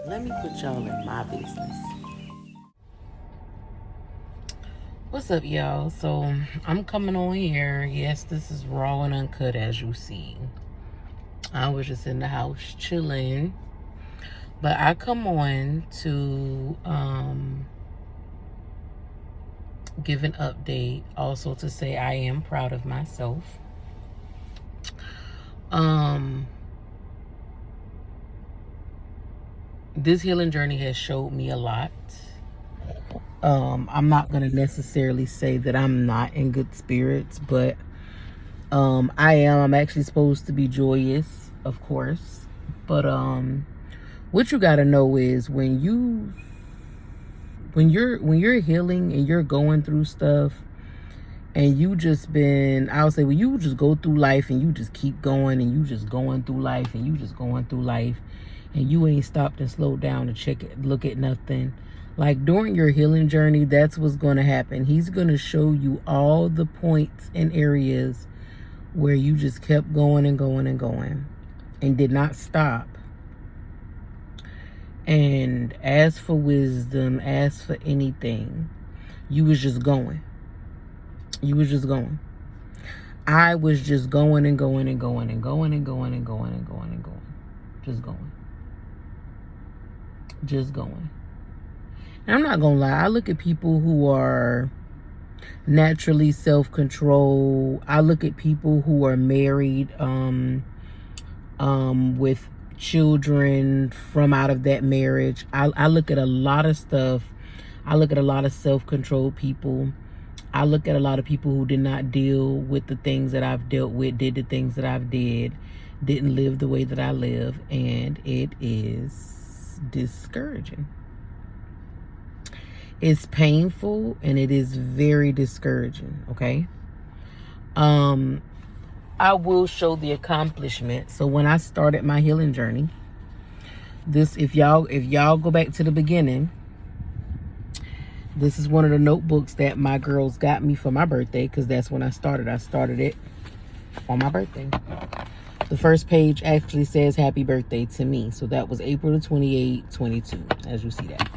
Let me put y'all in my business. What's up, y'all? So I'm coming on here. Yes, this is raw and uncut, as you see. I was just in the house chilling, but I come on to give an update, also to say I am proud of myself. This healing journey has showed me a lot. I'm not gonna necessarily say that I'm not in good spirits, but I am. I'm actually supposed to be joyous, of course. But what you gotta know is when you're healing and you're going through stuff, and you just been, I would say, when you just go through life and you just keep going and you just going through life and you just going through life and you ain't stopped and slowed down to check it, look at nothing. Like during your healing journey, that's what's going to happen. He's going to show you all the points and areas where you just kept going and going and going and did not stop. And as for wisdom, as for anything, you was just going. You was just going. I was just going and going and going and going and going and going and going and going. Just going. Just going. And I'm not going to lie. I look at people who are naturally self-controlled. I look at people who are married with children from out of that marriage. I look at a lot of stuff. I look at a lot of self-controlled people. I look at a lot of people who did not deal with the things that I've dealt with, did the things that I've didn't live the way that I live, and it is discouraging. It's painful and it is very discouraging, okay? I will show the accomplishment. So when I started my healing journey, if y'all go back to the beginning, this is one of the notebooks that my girls got me for my birthday, because that's when I started. I started it on my birthday. The first page actually says happy birthday to me. So that was April the 28th, 22, as you see that.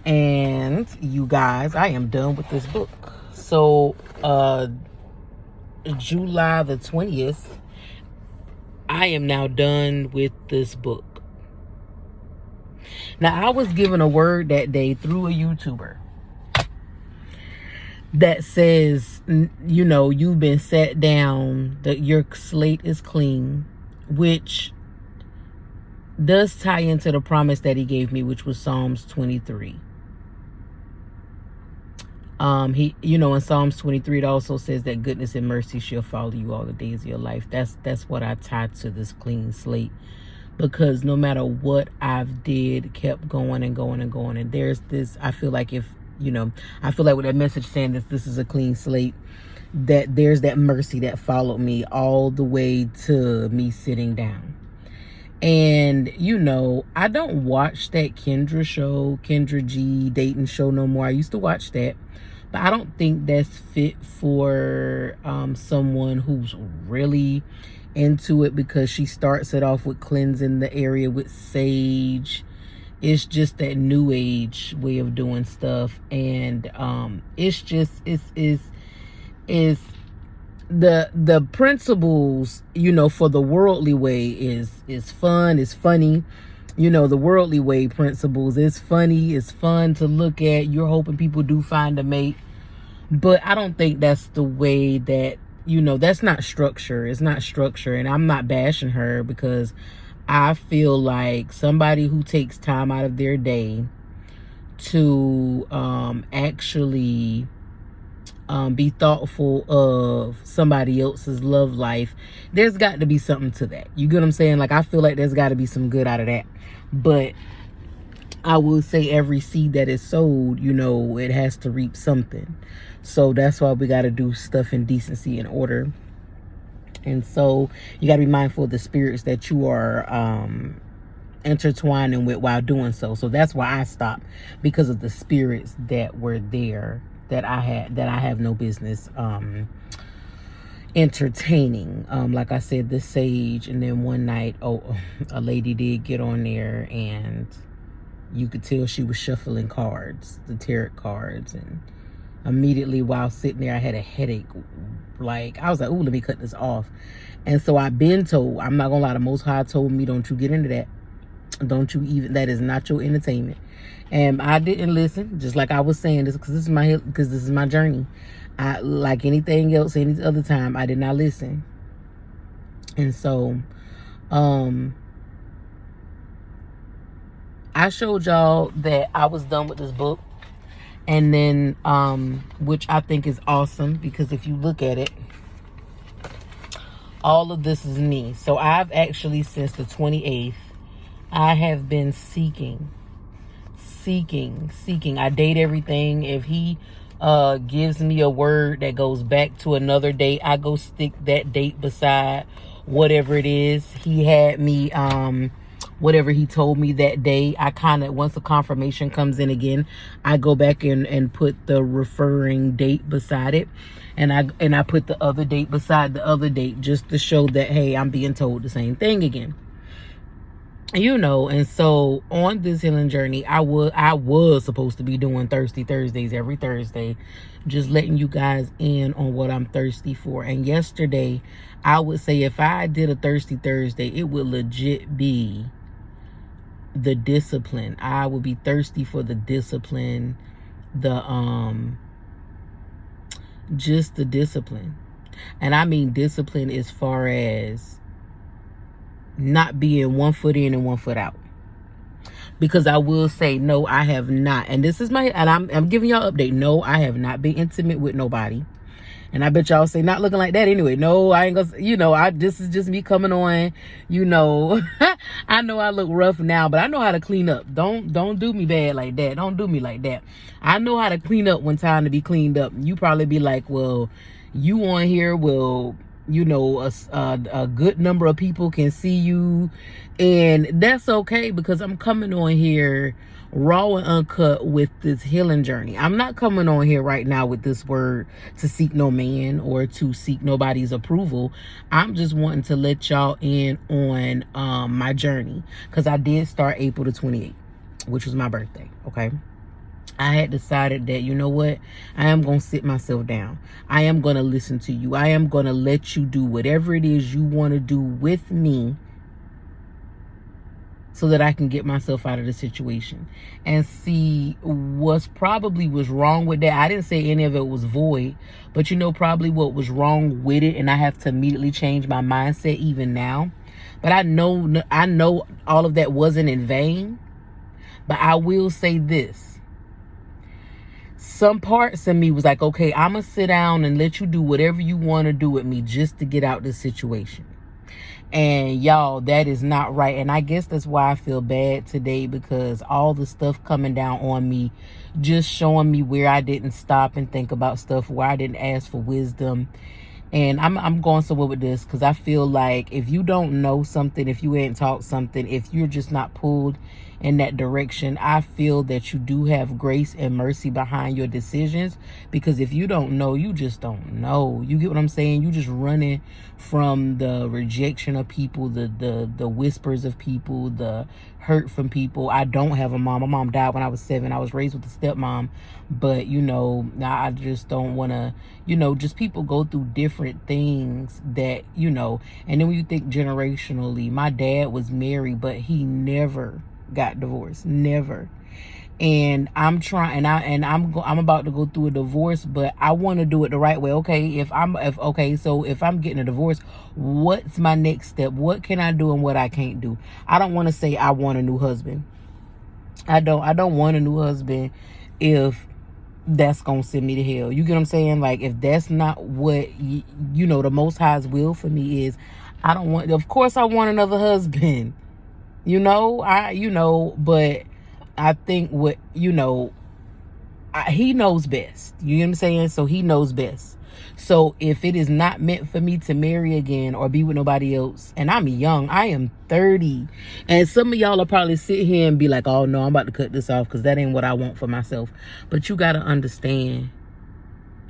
And you guys, I am done with this book. So July the 20th, I am now done with this book. Now, I was given a word that day through a YouTuber that says, you know, you've been sat down, that your slate is clean, which does tie into the promise that he gave me, which was Psalms 23. In Psalms 23, it also says that goodness and mercy shall follow you all the days of your life. That's what I tied to this clean slate. Because no matter what I've did, kept going and going and going. And there's this, I feel like with that message saying that this is a clean slate, that there's that mercy that followed me all the way to me sitting down. And, I don't watch that Kendra G dating show no more. I used to watch that. But I don't think that's fit for someone who's really into it, because she starts it off with cleansing the area with sage. It's just that new age way of doing stuff, and it's the principles, for the worldly way is fun, is funny. The worldly way principles is funny, it's fun to look at. You're hoping people do find a mate, but I don't think that's the way that, that's not structure. It's not structure. And I'm not bashing her, because I feel like somebody who takes time out of their day to actually be thoughtful of somebody else's love life, there's got to be something to that. You get what I'm saying? Like, I feel like there's got to be some good out of that. But I will say every seed that is sowed, it has to reap something. So that's why we got to do stuff in decency and order. And so you got to be mindful of the spirits that you are intertwining with while doing so. So that's why I stopped, because of the spirits that were there that I have no business entertaining. Like I said, the sage. And then one night, a lady did get on there, and you could tell she was shuffling cards, the tarot cards. And immediately while sitting there, I had a headache. Like, I was like, ooh, let me cut this off. And so I've been told, I'm not gonna lie, the Most High told me, don't you get into that. Don't you even, that is not your entertainment. And I didn't listen, just like I was saying this, because this is my journey. I, like anything else, any other time, I did not listen. And so, I showed y'all that I was done with this book. And then, which I think is awesome, because if you look at it, all of this is me. So I've actually, since the 28th, I have been seeking. I date everything. If he gives me a word that goes back to another date, I go stick that date beside whatever it is he had me, whatever he told me that day. I kind of, once the confirmation comes in again, I go back and put the referring date beside it. And I put the other date beside the other date, just to show that, hey, I'm being told the same thing again. You know, and so on this healing journey, I was supposed to be doing Thirsty Thursdays every Thursday, just letting you guys in on what I'm thirsty for. And yesterday, I would say if I did a Thirsty Thursday, it would legit be the discipline. I would be thirsty for the discipline, just the discipline. And I mean discipline as far as not being 1 foot in and 1 foot out. Because I will say, no, I have not. And this is I'm giving y'all an update. No, I have not been intimate with nobody. And I bet y'all say, not looking like that anyway. No, I ain't gonna, you know, this is just me coming on, you know. I know I look rough now, but I know how to clean up. Don't do me bad like that. Don't do me like that. I know how to clean up when time to be cleaned up. You probably be like, well, you on here will, you know, a good number of people can see you, and that's okay, because I'm coming on here raw and uncut with this healing journey. I'm not coming on here right now with this word to seek no man or to seek nobody's approval. I'm just wanting to let y'all in on my journey, because I did start April the 28th, which was my birthday. Okay, I had decided that, you know what, I am going to sit myself down. I am going to listen to you. I am going to let you do whatever it is you want to do with me, so that I can get myself out of the situation. And see, was wrong with that. I didn't say any of it was void, but you know, probably what was wrong with it, and I have to immediately change my mindset even now. But I know all of that wasn't in vain. But I will say this. Some parts of me was like, okay, I'm going to sit down and let you do whatever you want to do with me just to get out this situation. And y'all, that is not right. And I guess that's why I feel bad today, because all the stuff coming down on me, just showing me where I didn't stop and think about stuff, where I didn't ask for wisdom. And I'm going somewhere with this, because I feel like if you don't know something, if you ain't taught something, if you're just not pulled in that direction, I feel that you do have grace and mercy behind your decisions. Because if you don't know, you just don't know. You get what I'm saying? You just running from the rejection of people, the whispers of people, the hurt from people. I don't have a mom. My mom died when I was 7. I was raised with a stepmom. But, you know, I just don't want to, you know, just people go through different things that, you know. And then when you think generationally, my dad was married, but he never got divorced. Never. And I'm trying, I'm about to go through a divorce, but I want to do it the right way. Okay, so if I'm getting a divorce, what's my next step? What can I do and what I can't do? I don't want to say I want a new husband. I don't want a new husband if that's gonna send me to hell. You get what I'm saying? Like, if that's not what you know, the Most High's will for me is, I don't want. Of course, I want another husband. You know, but I think what, you know, he knows best. You know what I'm saying? So he knows best. So if it is not meant for me to marry again or be with nobody else, and I'm young, I am 30. And some of y'all will probably sit here and be like, oh no, I'm about to cut this off because that ain't what I want for myself. But you got to understand,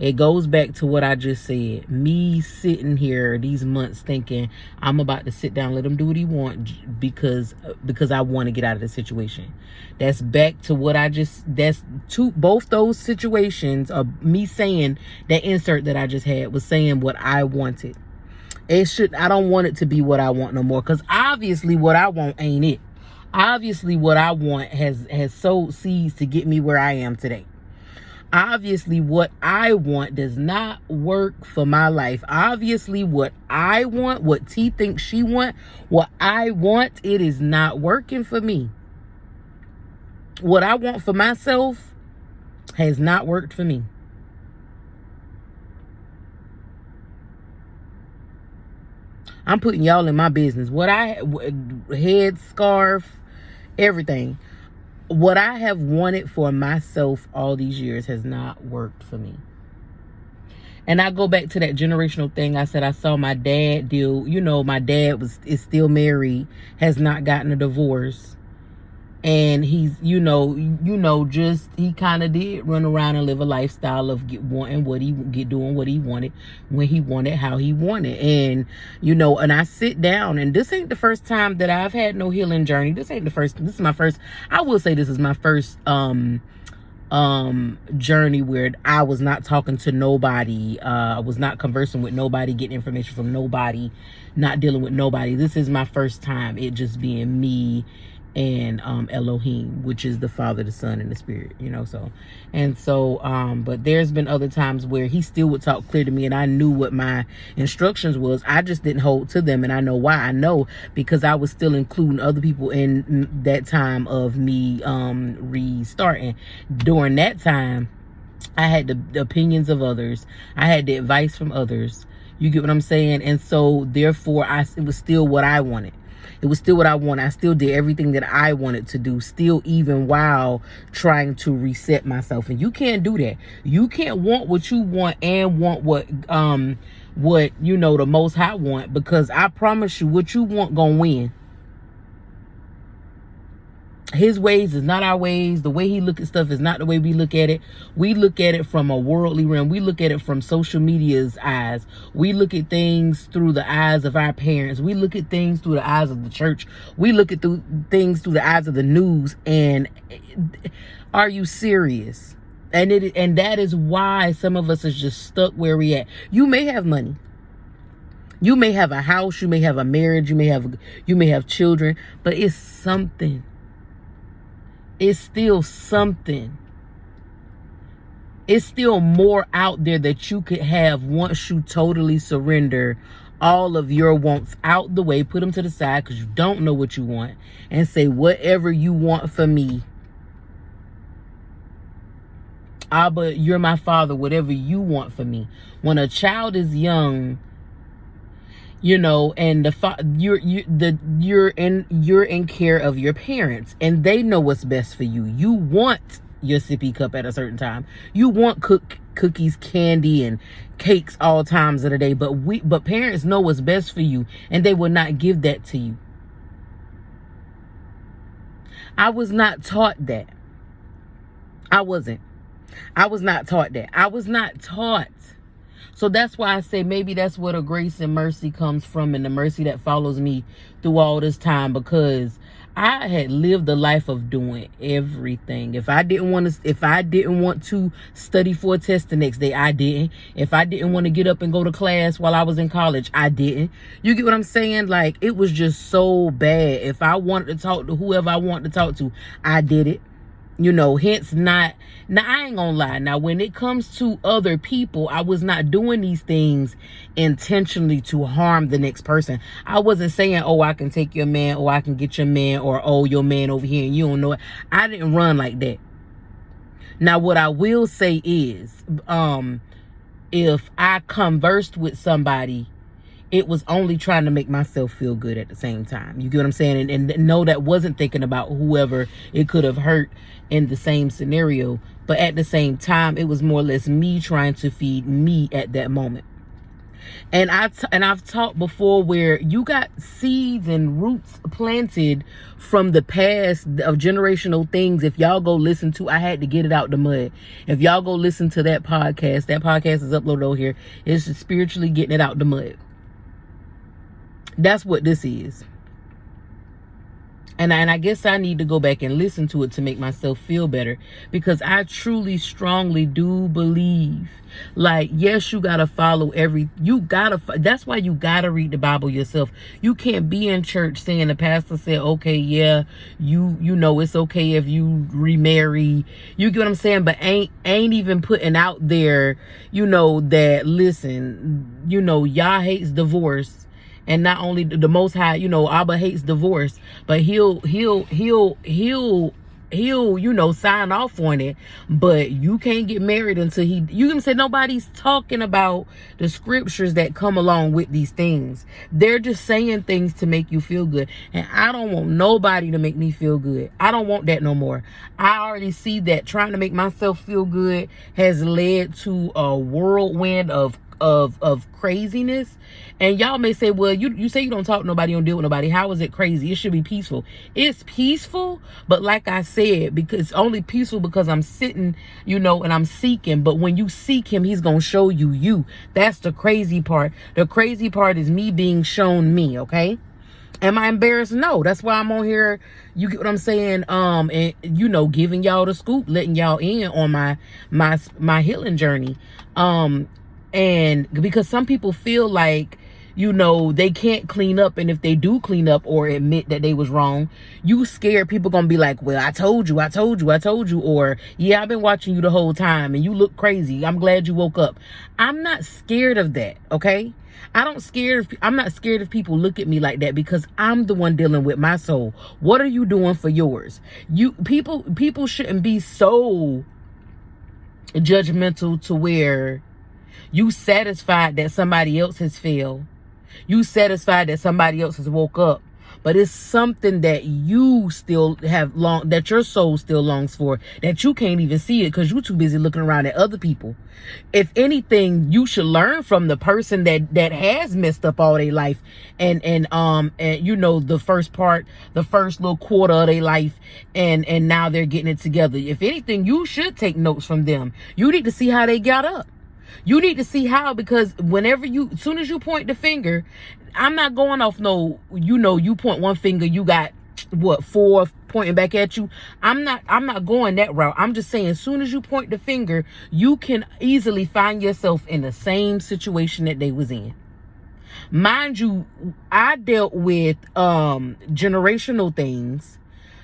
It goes back to what I just said. Me sitting here these months thinking I'm about to sit down, let him do what he want because I want to get out of the situation. That's back to what I just, that's two, both those situations of me saying that insert that I just had was saying what I wanted. I don't want it to be what I want no more, because obviously what I want ain't it. Obviously what I want has sowed seeds to get me where I am today. Obviously what I want does not work for my life. Obviously what I want, what T thinks she want, what I want, it is not working for me. What I want for myself has not worked for me. I'm putting y'all in my business. Head, scarf, everything. What I have wanted for myself all these years has not worked for me. And I go back to that generational thing. I said I saw my dad deal. You know, my dad is still married, has not gotten a divorce. And he's, he kind of did run around and live a lifestyle of doing what he wanted, when he wanted, how he wanted. And, and I sit down, and this ain't the first time that I've had no healing journey. This is my first, I will say this is my first, journey where I was not talking to nobody. I was not conversing with nobody, getting information from nobody, not dealing with nobody. This is my first time, it just being me and Elohim, which is the Father, the Son, and the Spirit, but there's been other times where he still would talk clear to me, and I knew what my instructions was. I just didn't hold to them, and I know why. I know because I was still including other people in that time of me restarting. During that time, I had the opinions of others. I had the advice from others. You get what I'm saying? And so therefore it was still what I wanted. It was still what I wanted. I still did everything that I wanted to do, still, even while trying to reset myself. And you can't do that. You can't want what you want and want what the Most High want, because I promise you, what you want gonna win. His ways is not our ways. The way he look at stuff is not the way we look at it. We look at it from a worldly realm. We look at it from social media's eyes. We look at things through the eyes of our parents. We look at things through the eyes of the church. We look at things through the eyes of the news. And are you serious? And that is why some of us is just stuck where we at. You may have money. You may have a house. You may have a marriage. You may have children. But it's something. It's still something. It's still more out there that you could have once you totally surrender all of your wants out the way, put them to the side because you don't know what you want, and say, whatever you want for me, Abba, you're my Father, whatever you want for me. When a child is young, and you're in care of your parents, and they know what's best for you. You want your sippy cup at a certain time. You want cookies, candy, and cakes all times of the day. But parents know what's best for you, and they will not give that to you. I was not taught that. I was not taught that. I was not taught. So that's why I say maybe that's where the grace and mercy comes from, and the mercy that follows me through all this time, because I had lived the life of doing everything. If I didn't want to study for a test the next day, I didn't. If I didn't want to get up and go to class while I was in college, I didn't. You get what I'm saying? Like, it was just so bad. If I wanted to talk to whoever I wanted to talk to, I did it. Hence not. Now, I ain't gonna lie. Now, when it comes to other people, I was not doing these things intentionally to harm the next person. I wasn't saying, oh, I can take your man, or I can get your man, or, oh, your man over here and you don't know it. I didn't run like that. Now, what I will say is, if I conversed with somebody, it was only trying to make myself feel good at the same time. You get what I'm saying? And no, that wasn't thinking about whoever it could have hurt in the same scenario. But at the same time, it was more or less me trying to feed me at that moment. And I've talked before where you got seeds and roots planted from the past of generational things. If y'all go listen to, I had to get it out the mud. If y'all go listen to that podcast is uploaded over here. It's just spiritually getting it out the mud. That's what this is. And I guess I need to go back and listen to it to make myself feel better, because I truly, strongly do believe, like, yes, you gotta follow that's why you gotta read the Bible yourself. You can't be in church saying the pastor said, okay, yeah, you know, it's okay if you remarry. You get what I'm saying? But ain't even putting out there, you know, that, listen, you know, Yah hates divorce. And not only the Most High, you know, Abba hates divorce, but he'll, you know, sign off on it. But you can't get married until you can say nobody's talking about the scriptures that come along with these things. They're just saying things to make you feel good. And I don't want nobody to make me feel good. I don't want that no more. I already see that trying to make myself feel good has led to a whirlwind of craziness. And y'all may say, well, you say you don't talk to nobody, you don't deal with nobody. How is it crazy? It should be peaceful. It's peaceful, but like I said, because it's only peaceful because I'm sitting, you know, and I'm seeking. But when you seek him, he's gonna show you. That's the crazy part. The crazy part is me being shown me. Okay. Am I embarrassed? No. That's why I'm on here. You get what I'm saying? And you know, giving y'all the scoop, letting y'all in on my healing journey. And because some people feel like, you know, they can't clean up, and if they do clean up or admit that they was wrong, you scared people gonna be like, well, I told you, or yeah, I've been watching you the whole time and you look crazy. I'm glad you woke up. I'm not scared of that. Okay. I'm not scared if people look at me like that, because I'm the one dealing with my soul. What are you doing for yours? People shouldn't be so judgmental to where you satisfied that somebody else has failed. You satisfied that somebody else has woke up. But it's something that you still have that your soul still longs for, that you can't even see it because you're too busy looking around at other people. If anything, you should learn from the person that has messed up all their life and you know, the first little quarter of their life, and now they're getting it together. If anything, you should take notes from them. You need to see how they got up. You need to see how, because as soon as you point the finger, I'm not going off no, you know, you point one finger, you got what, 4 pointing back at you. I'm not going that route. I'm just saying, as soon as you point the finger, you can easily find yourself in the same situation that they was in. Mind you, I dealt with generational things,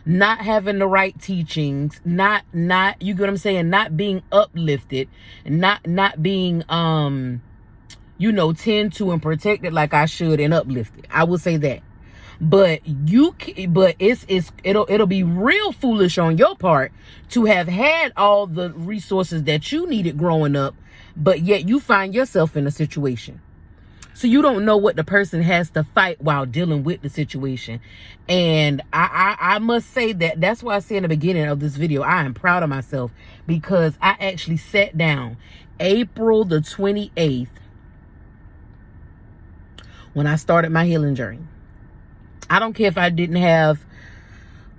not having the right teachings, not you get what I'm saying, not being uplifted, not being you know, tend to and protected like I should and uplifted. I will say that. But it'll be real foolish on your part to have had all the resources that you needed growing up, but yet you find yourself in a situation. So you don't know what the person has to fight while dealing with the situation. And I must say that's why I said in the beginning of this video, I am proud of myself, because I actually sat down April the 28th when I started my healing journey. I don't care if I didn't have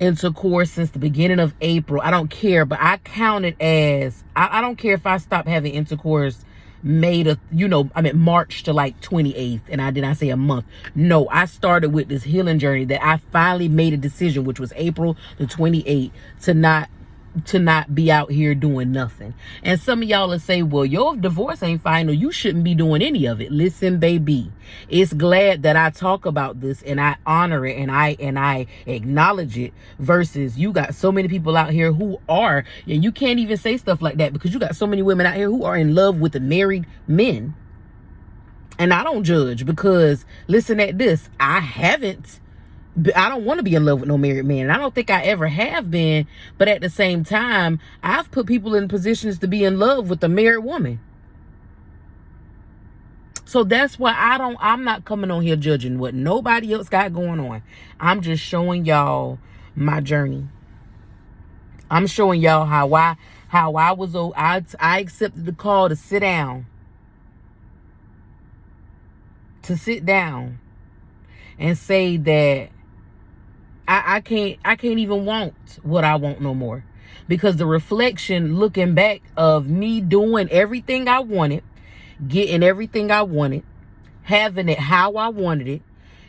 intercourse since the beginning of April. I don't care, but I count it as, I don't care if I stopped having intercourse March to like 28th, and I did not say a month. No, I started with this healing journey that I finally made a decision, which was April the 28th, to not be out here doing nothing. And some of y'all will say, well, your divorce ain't final, you shouldn't be doing any of it. Listen, baby, it's glad that I talk about this and I honor it and I acknowledge it, versus you got so many people out here who are, and you can't even say stuff like that because you got so many women out here who are in love with the married men. And I don't judge, because listen at this, I don't want to be in love with no married man. And I don't think I ever have been. But at the same time, I've put people in positions to be in love with a married woman. So that's why I'm not coming on here judging what nobody else got going on. I'm just showing y'all my journey. I'm showing y'all how I accepted the call to sit down to sit down and say that I can't even want what I want no more. Because the reflection looking back of me doing everything I wanted, getting everything I wanted, having it how I wanted it.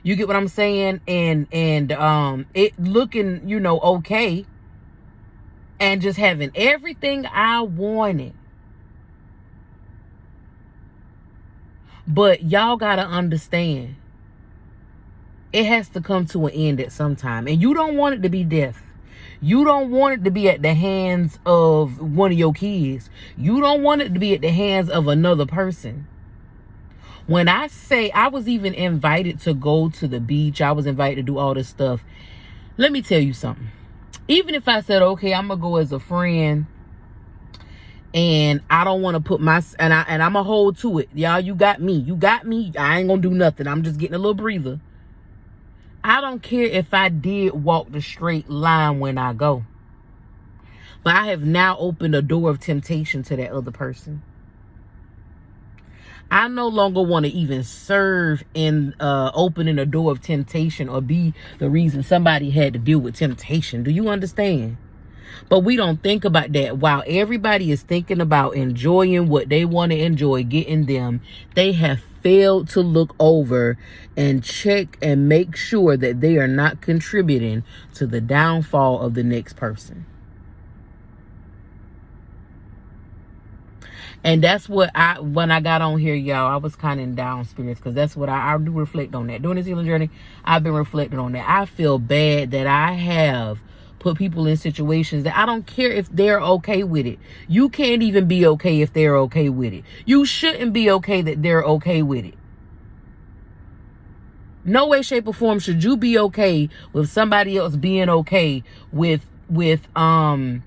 You get what I'm saying? And it looking, okay, and just having everything I wanted. But y'all gotta understand, it has to come to an end at some time. And you don't want it to be death. You don't want it to be at the hands of one of your kids. You don't want it to be at the hands of another person. When I say I was even invited to go to the beach, I was invited to do all this stuff. Let me tell you something. Even if I said, okay, I'm going to go as a friend, and I don't want to put I'm going to hold to it. Y'all, you got me. You got me. I ain't going to do nothing. I'm just getting a little breather. I don't care if I did walk the straight line when I go. But I have now opened a door of temptation to that other person. I no longer want to even serve in opening a door of temptation or be the reason somebody had to deal with temptation. Do you understand? But we don't think about that. While everybody is thinking about enjoying what they want to enjoy, getting them, they have failed to look over and check and make sure that they are not contributing to the downfall of the next person. And that's what when I got on here, y'all, I was kind of in down spirits, because that's what I do reflect on that. During this healing journey, I've been reflecting on that. I feel bad that I have put people in situations that I don't care if they're okay with it. You can't even be okay if they're okay with it. You shouldn't be okay that they're okay with it. No way, shape, or form should you be okay with somebody else being okay with not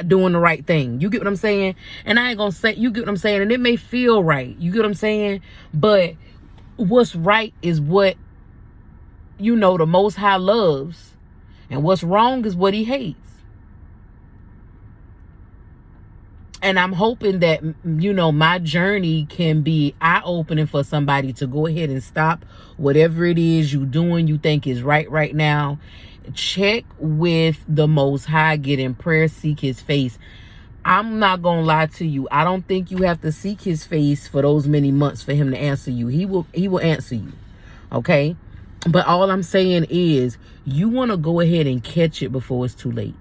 doing the right thing. You get what I'm saying? And I ain't gonna say, you get what I'm saying? And it may feel right. You get what I'm saying? But what's right is what, the Most High loves. And what's wrong is what he hates. And I'm hoping that, my journey can be eye-opening for somebody to go ahead and stop whatever it is you doing you think is right now. Check with the Most High, get in prayer, seek his face. I'm not gonna lie to you. I don't think you have to seek his face for those many months for him to answer you. He will answer you. Okay? But all I'm saying is, you want to go ahead and catch it before it's too late.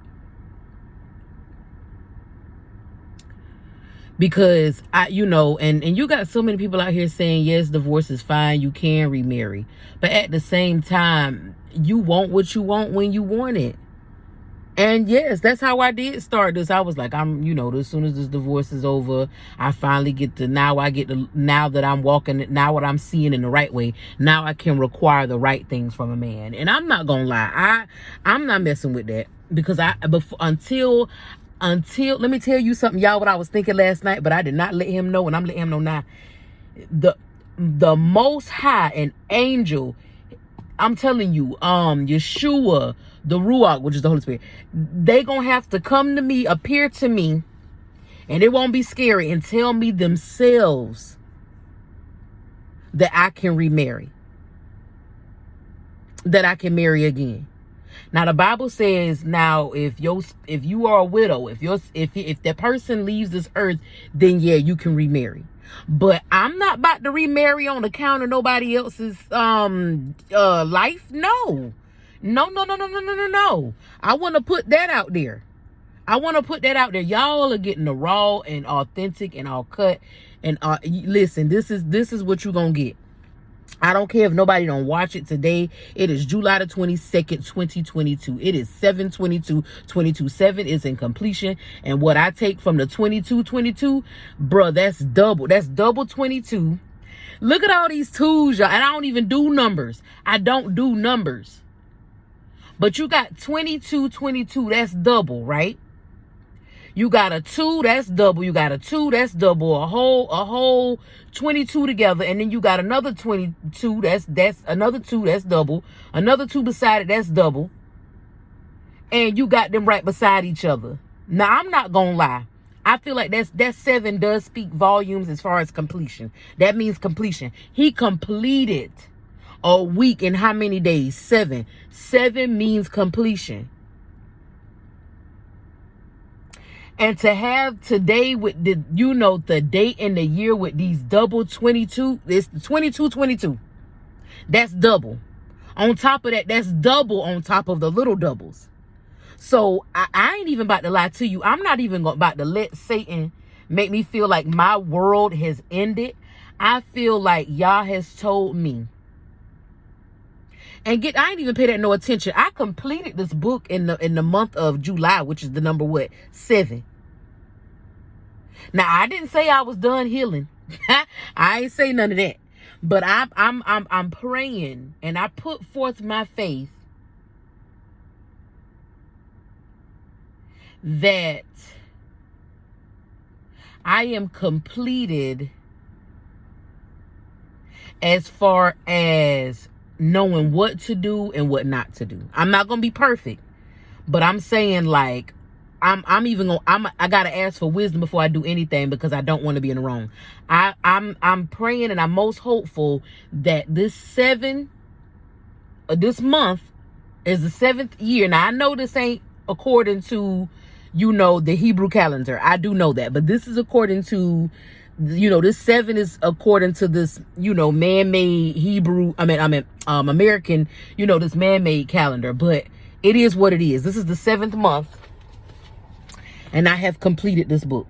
Because and you got so many people out here saying, yes, divorce is fine, you can remarry. But at the same time, you want what you want when you want it. And yes, that's how I did start this. I was like, as soon as this divorce is over, I finally now that I'm walking, now what I'm seeing in the right way, now I can require the right things from a man. And I'm not going to lie, I'm not messing with that, because until let me tell you something, y'all, what I was thinking last night, but I did not let him know, and I'm letting him know now. The Most High, an angel, I'm telling you, Yeshua, the Ruach, which is the Holy Spirit, they gonna have to come to me, appear to me, and it won't be scary, and tell me themselves that I can remarry, that I can marry again. Now the Bible says, now if you are a widow, if that person leaves this earth, then yeah, you can remarry. But I'm not about to remarry on account of nobody else's life. No. I want to put that out there. Y'all are getting the raw and authentic and all cut. And listen, this is what you're gonna get. I don't care if nobody don't watch it today. It is July the 22nd, 2022. It is 7/22/22. 7 is in completion. And what I take from the 22/22, bruh, that's double. That's double 22. Look at all these twos, y'all. And I don't even do numbers. I don't do numbers. But you got 22/22. That's double, right? You got a 2, that's double. You got a 2, that's double. A whole 22 together. And then you got another 22, that's another 2, that's double. Another 2 beside it, that's double. And you got them right beside each other. Now, I'm not going to lie. I feel like that 7 does speak volumes as far as completion. That means completion. He completed a week in how many days? 7. 7 means completion. And to have today with the, the date and the year with these double 22, it's 2222. That's double. On top of that, that's double on top of the little doubles. So I ain't even about to lie to you. I'm not even about to let Satan make me feel like my world has ended. I feel like Yah has told me. And I ain't even pay that no attention. I completed this book in the month of July, which is the number what? 7. Now I didn't say I was done healing. I ain't say none of that. But I'm praying, and I put forth my faith that I am completed as far as knowing what to do and what not to do. I'm not gonna be perfect, but I'm saying, like, I gotta ask for wisdom before I do anything, because I don't want to be in the wrong. I'm praying, and I'm most hopeful that this month is the 7th year. Now I know this ain't according to the Hebrew calendar. I do know that, but this is according to this 7 is according to this man-made Hebrew, American, this man-made calendar. But it is what it is. This is the 7th month, and I have completed this book.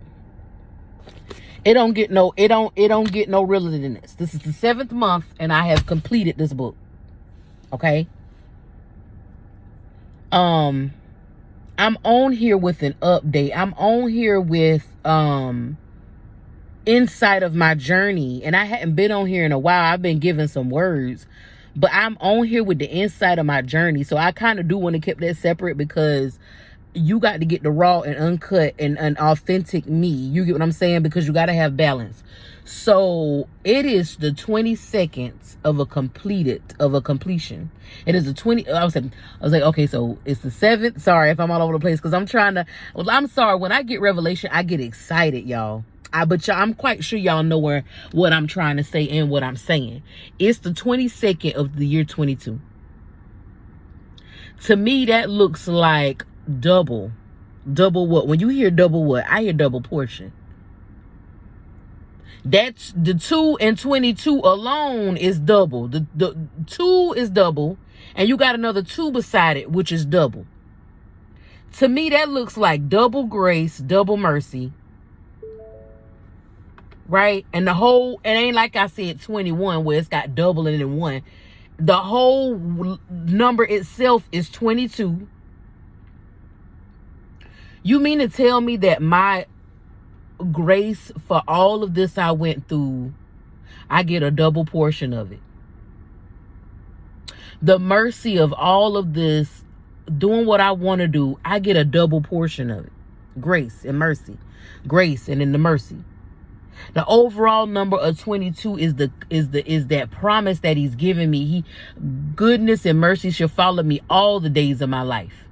It don't get no realer than this. This is the 7th month, and I have completed this book. Okay. I'm on here with an update. I'm on here with insight of my journey, and I hadn't been on here in a while. I've been giving some words, but I'm on here with the insight of my journey. So I kind of do want to keep that separate, because you got to get the raw and uncut and an authentic me. You get what I'm saying? Because you got to have balance. So it is the 22nd of a completion. It is the 20. I was like, okay, so it's the 7th. Sorry if I'm all over the place, because I'm sorry. When I get revelation, I get excited, y'all. But I'm quite sure y'all know what I'm trying to say and what I'm saying. It's the 22nd of the year 22. To me, that looks like double what? When you hear double what? I hear double portion. That's the 2 and 22 alone is double. The 2 is double, and you got another 2 beside it, which is double. To me, that looks like double grace, double mercy, right? And it ain't like I said 21 where it's got double in it in one. The whole number itself is 22. You mean to tell me that my grace for all of this I went through, I get a double portion of it? The mercy of all of this, doing what I want to do, I get a double portion of it. Grace and mercy. Grace and then the mercy. The overall number of 22 is that promise that he's given me. Goodness and mercy shall follow me all the days of my life.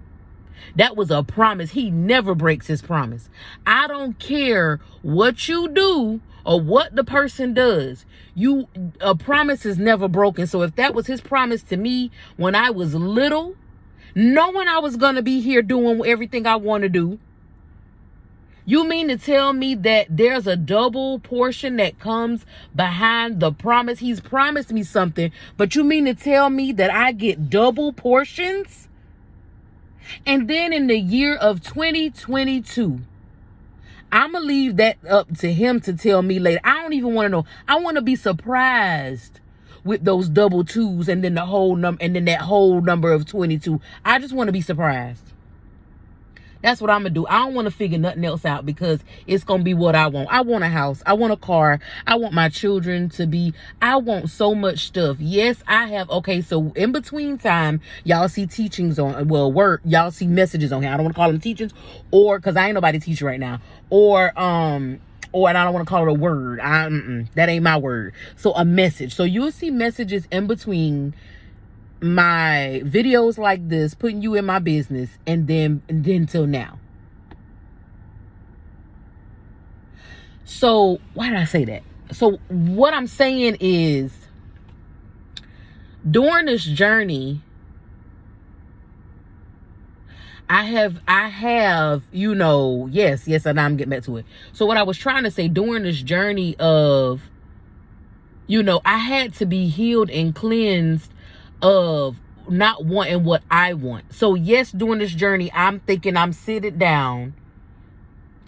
That was a promise. He never breaks his promise. I don't care what you do or what the person does. A promise is never broken. So if that was his promise to me when I was little, knowing I was going to be here doing everything I want to do, you mean to tell me that there's a double portion that comes behind the promise? He's promised me something, but you mean to tell me that I get double portions? And then in the year of 2022, I'm going to leave that up to him to tell me later. I don't even want to know. I want to be surprised with those double 2s and then the whole number, and then that whole number of 22. I just want to be surprised. That's what I'm going to do. I don't want to figure nothing else out, because it's going to be what I want. I want a house. I want a car. I want my children to be, I want so much stuff. Yes, I have. Okay, so in between time, y'all see teachings on, y'all see messages on here. I don't want to call them teachings, or, because I ain't nobody teacher right now. Or and I don't want to call it a word. That ain't my word. So a message. So you'll see messages in between my videos like this, putting you in my business, and then till now. So why did I say that? So what I'm saying is, during this journey, I have, you know, yes, and I'm getting back to it. So what I was trying to say, during this journey of, you know, I had to be healed and cleansed of not wanting what I want. So yes, during this journey, I'm thinking I'm sitting down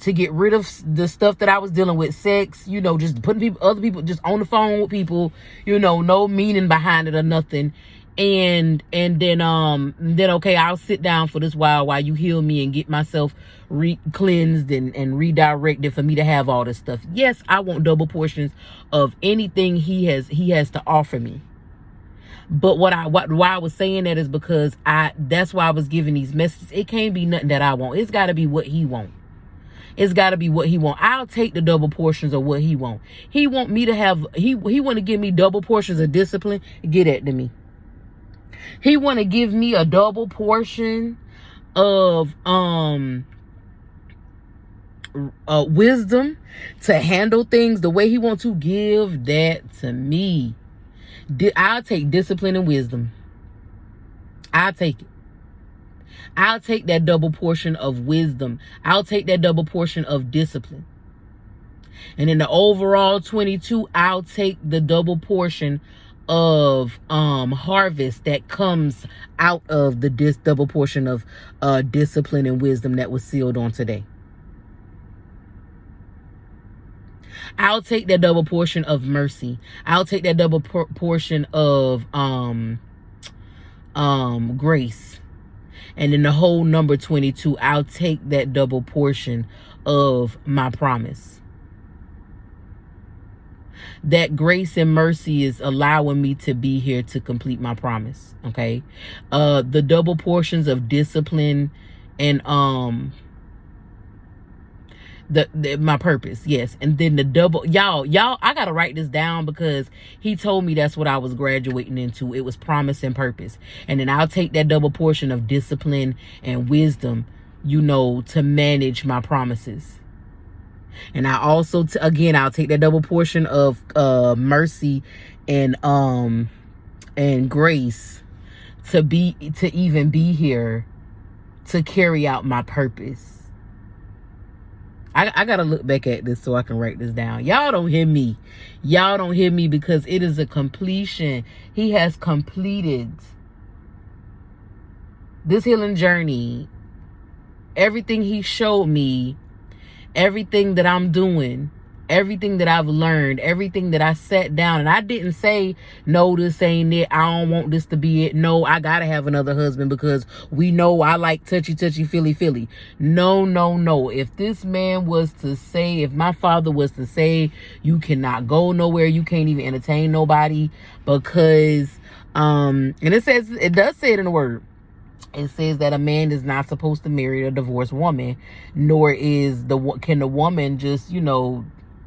to get rid of the stuff that I was dealing with, sex, you know, just putting other people just on the phone with people, you know, no meaning behind it or nothing. And then okay, I'll sit down for this while you heal me and get myself cleansed and redirected for me to have all this stuff. Yes, I want double portions of anything he has to offer me. But why I was saying that is because that's why I was giving these messages. It can't be nothing that I want. It's got to be what he wants. It's got to be what he want. I'll take the double portions of what he want. He want me to have, he want to give me double portions of discipline. Get that to me. He want to give me a double portion of wisdom to handle things the way he wants to. Give that to me. I'll take discipline and wisdom. I'll take it. I'll take that double portion of wisdom. I'll take that double portion of discipline. And in the overall 22, I'll take the double portion of harvest that comes out of the double portion of discipline and wisdom that was sealed on today. I'll take that double portion of mercy. I'll take that double portion of grace. And in the whole number 22, I'll take that double portion of my promise. That grace and mercy is allowing me to be here to complete my promise. Okay. The double portions of discipline and my purpose, yes. And then the double, y'all, I gotta write this down because he told me that's what I was graduating into. It was promise and purpose. And then I'll take that double portion of discipline and wisdom, you know, to manage my promises. And I also again, I'll take that double portion of mercy and grace to even be here to carry out my purpose. I gotta look back at this so I can write this down. Y'all don't hear me. Y'all don't hear me because it is a completion. He has completed this healing journey. Everything he showed me, everything that I'm doing, everything that I've learned, everything that I sat down, and I didn't say, no, this ain't it. I don't want this to be it. No, I gotta have another husband because we know I like touchy, feely. No. If this man was to say, if my father was to say, you cannot go nowhere, you can't even entertain nobody because, and it does say it in the word. It says that a man is not supposed to marry a divorced woman, nor can the woman just, you know,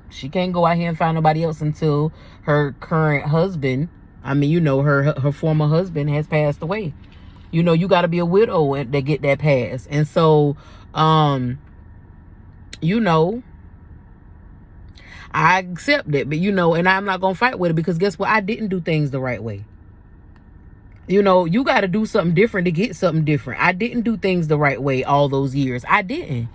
she can't go out here and find nobody else until her current husband, I mean, you know, her former husband has passed away. You know, you got to be a widow to get that pass. And so, you know, I accept it, but you know, and I'm not going to fight with it because guess what? I didn't do things the right way. You know, you got to do something different to get something different. I didn't do things the right way all those years. I didn't.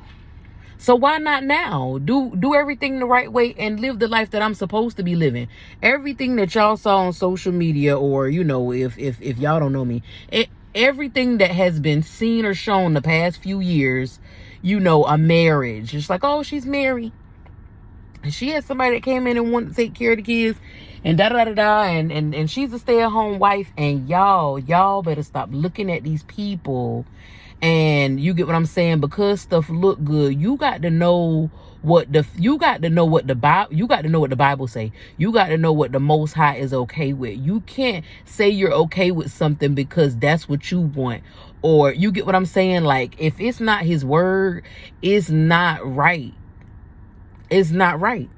So why not now? Do everything the right way and live the life that I'm supposed to be living. Everything that y'all saw on social media, or, you know, if y'all don't know me, everything that has been seen or shown the past few years, you know, a marriage. It's like, oh, she's married. And she has somebody that came in and wanted to take care of the kids and and she's a stay-at-home wife. And y'all better stop looking at these people. And you get what I'm saying? Because stuff look good, you got to know what the Bible say. You got to know what the Most High is okay with. You can't say you're okay with something because that's what you want. Or you get what I'm saying? Like, if it's not his word, it's not right. It's not right.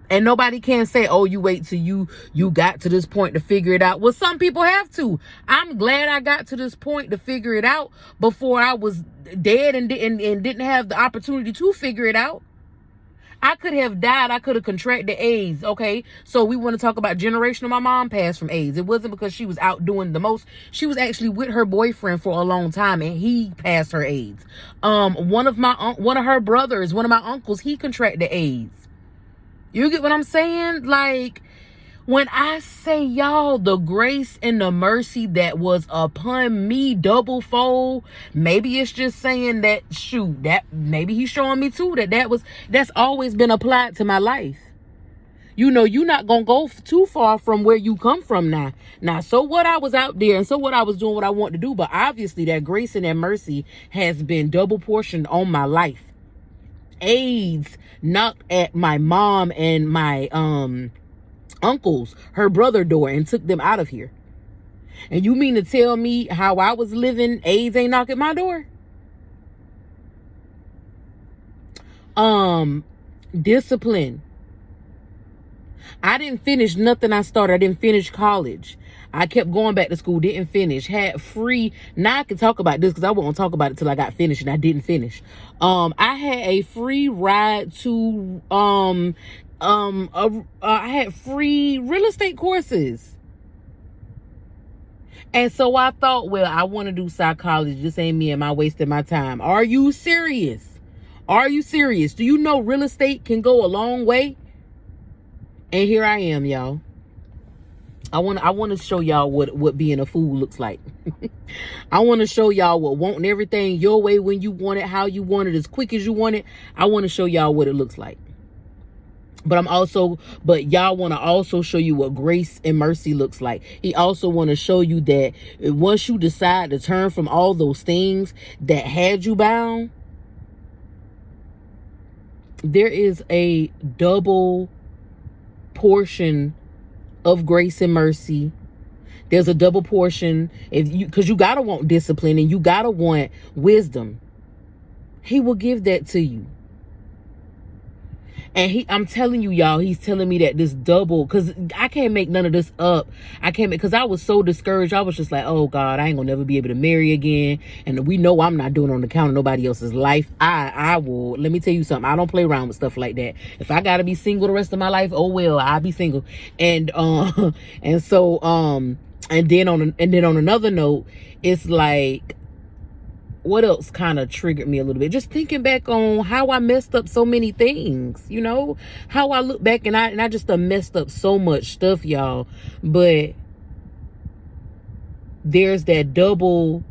And nobody can say, oh, you wait till you got to this point to figure it out. Well, some people have to. I'm glad I got to this point to figure it out before I was dead and didn't have the opportunity to figure it out. I could have died. I could have contracted AIDS. Okay. So we want to talk about generational. My mom passed from AIDS. It wasn't because she was out doing the most. She was actually with her boyfriend for a long time and he passed her AIDS. One of her brothers, one of my uncles, he contracted AIDS. You get what I'm saying? Like, when I say, y'all, the grace and the mercy that was upon me double fold, maybe it's just saying that, shoot, that maybe he's showing me too that's always been applied to my life. You know, you're not gonna go too far from where you come from now. So what, I was out there and so what, I was doing what I want to do, but obviously that grace and that mercy has been double portioned on my life. AIDS knocked at my mom and my uncle's, her brother door, and took them out of here. And you mean to tell me how I was living, AIDS ain't knocking my door? Discipline. I didn't finish nothing I started. I didn't finish college. I kept going back to school, didn't finish. Had free, now I can talk about this because I won't talk about it till I got finished, and I didn't finish. I had a free ride to I had free real estate courses. And so I thought, well, I want to do psychology. This ain't me. Am I wasting my time? Are you serious? Are you serious? Do you know real estate can go a long way? And here I am, y'all. I want to show y'all what being a fool looks like. I want to show y'all what wanting everything your way, when you want it, how you want it, as quick as you want it. I want to show y'all what it looks like. But y'all want to also show you what grace and mercy looks like. He also want to show you that once you decide to turn from all those things that had you bound, there is a double portion of grace and mercy. There's a double portion because you gotta want discipline and you gotta want wisdom. He will give that to you. And I'm telling you, y'all, he's telling me that this double, because I can't make none of this up. Because I was so discouraged. I was just like, oh God, I ain't gonna never be able to marry again. And we know I'm not doing it on the count of nobody else's life. I will, let me tell you something. I don't play around with stuff like that. If I gotta be single the rest of my life, oh well, I'll be single. And so then on another note, it's like, what else kind of triggered me a little bit? Just thinking back on how I messed up so many things, you know, how I look back and I just messed up so much stuff, y'all. But there's that double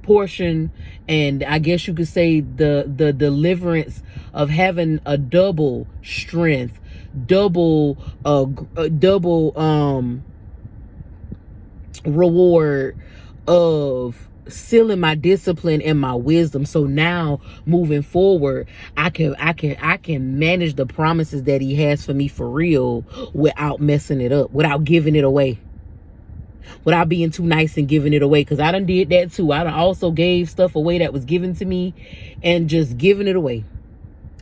portion, and I guess you could say the deliverance of having a double strength, double reward of sealing my discipline and my wisdom. So now moving forward, I can manage the promises that he has for me for real without messing it up, without giving it away, without being too nice and giving it away. Because I done did that too. I done also gave stuff away that was given to me and just giving it away,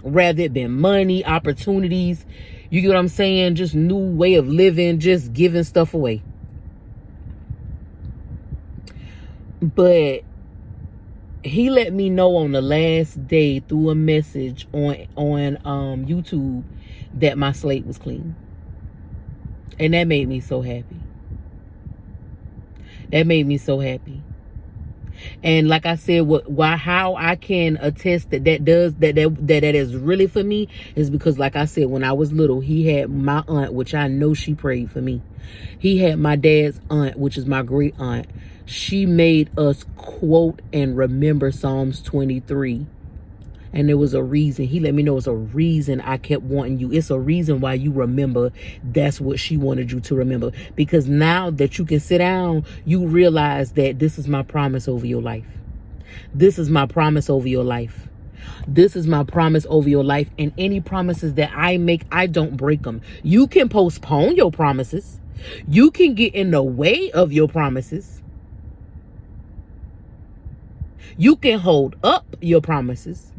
rather it been money, opportunities, you get what I'm saying, just new way of living, just giving stuff away. But he let me know on the last day through a message on YouTube that my slate was clean. And that made me so happy. That made me so happy. And like I said, how I can attest that is really for me is because, like I said, when I was little, he had my aunt, which I know she prayed for me. He had my dad's aunt, which is my great aunt. She made us quote and remember Psalms 23. And there was a reason. He let me know it's a reason I kept wanting you. It's a reason why you remember. That's what she wanted you to remember. Because now that you can sit down, you realize that this is my promise over your life. This is my promise over your life. This is my promise over your life. And any promises that I make, I don't break them. You can postpone your promises. You can get in the way of your promises. You can hold up your promises.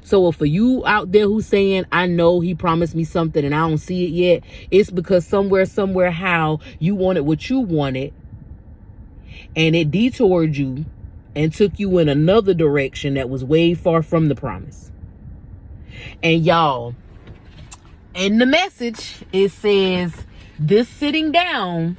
So for you out there who's saying, I know he promised me something and I don't see it yet, it's because somewhere, how you wanted what you wanted and it detoured you and took you in another direction that was way far from the promise. And y'all, in the message, it says this sitting down,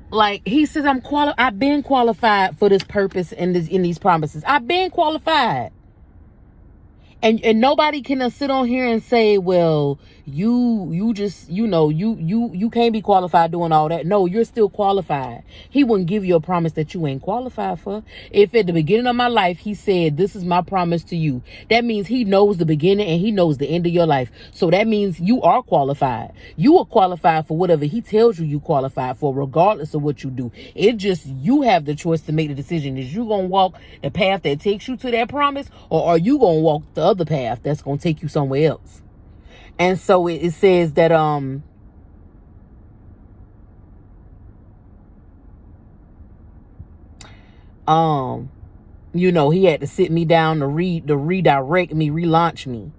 like he says, I've been qualified for this purpose and in these promises. I've been qualified. And nobody can sit on here and say, well, you just, you can't be qualified doing all that. No, you're still qualified. He wouldn't give you a promise that you ain't qualified for. If at the beginning of my life, he said, this is my promise to you, that means he knows the beginning and he knows the end of your life. So that means you are qualified. You are qualified for whatever he tells you qualified for, regardless of what you do. It just, you have the choice to make the decision. Is you going to walk the path that takes you to that promise, or are you going to walk the other path that's going to take you somewhere else? And so it says that he had to sit me down to redirect me, relaunch me.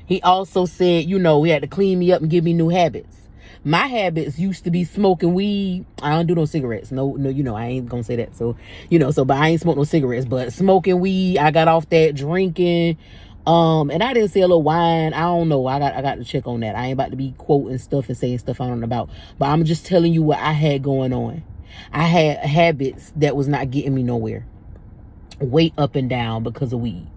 He also said, he had to clean me up and give me new habits. My habits used to be smoking weed. I don't do no cigarettes. No, I ain't gonna say that. So, but I ain't smoke no cigarettes, but smoking weed, I got off that. Drinking, and I didn't sell a wine. I don't know. I got to check on that. I ain't about to be quoting stuff and saying stuff I don't know about, but I'm just telling you what I had going on. I had habits that was not getting me nowhere. Weight up and down because of weed.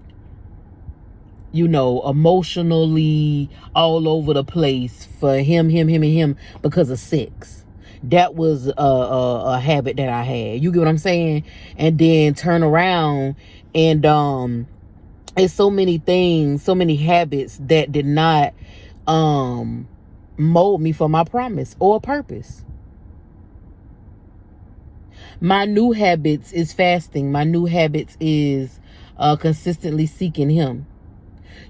Emotionally all over the place for him because of sex. That was a habit that I had. You get what I'm saying? And then turn around and it's so many things, so many habits that did not mold me for my promise or purpose. My new habits is fasting. My new habits is consistently seeking him.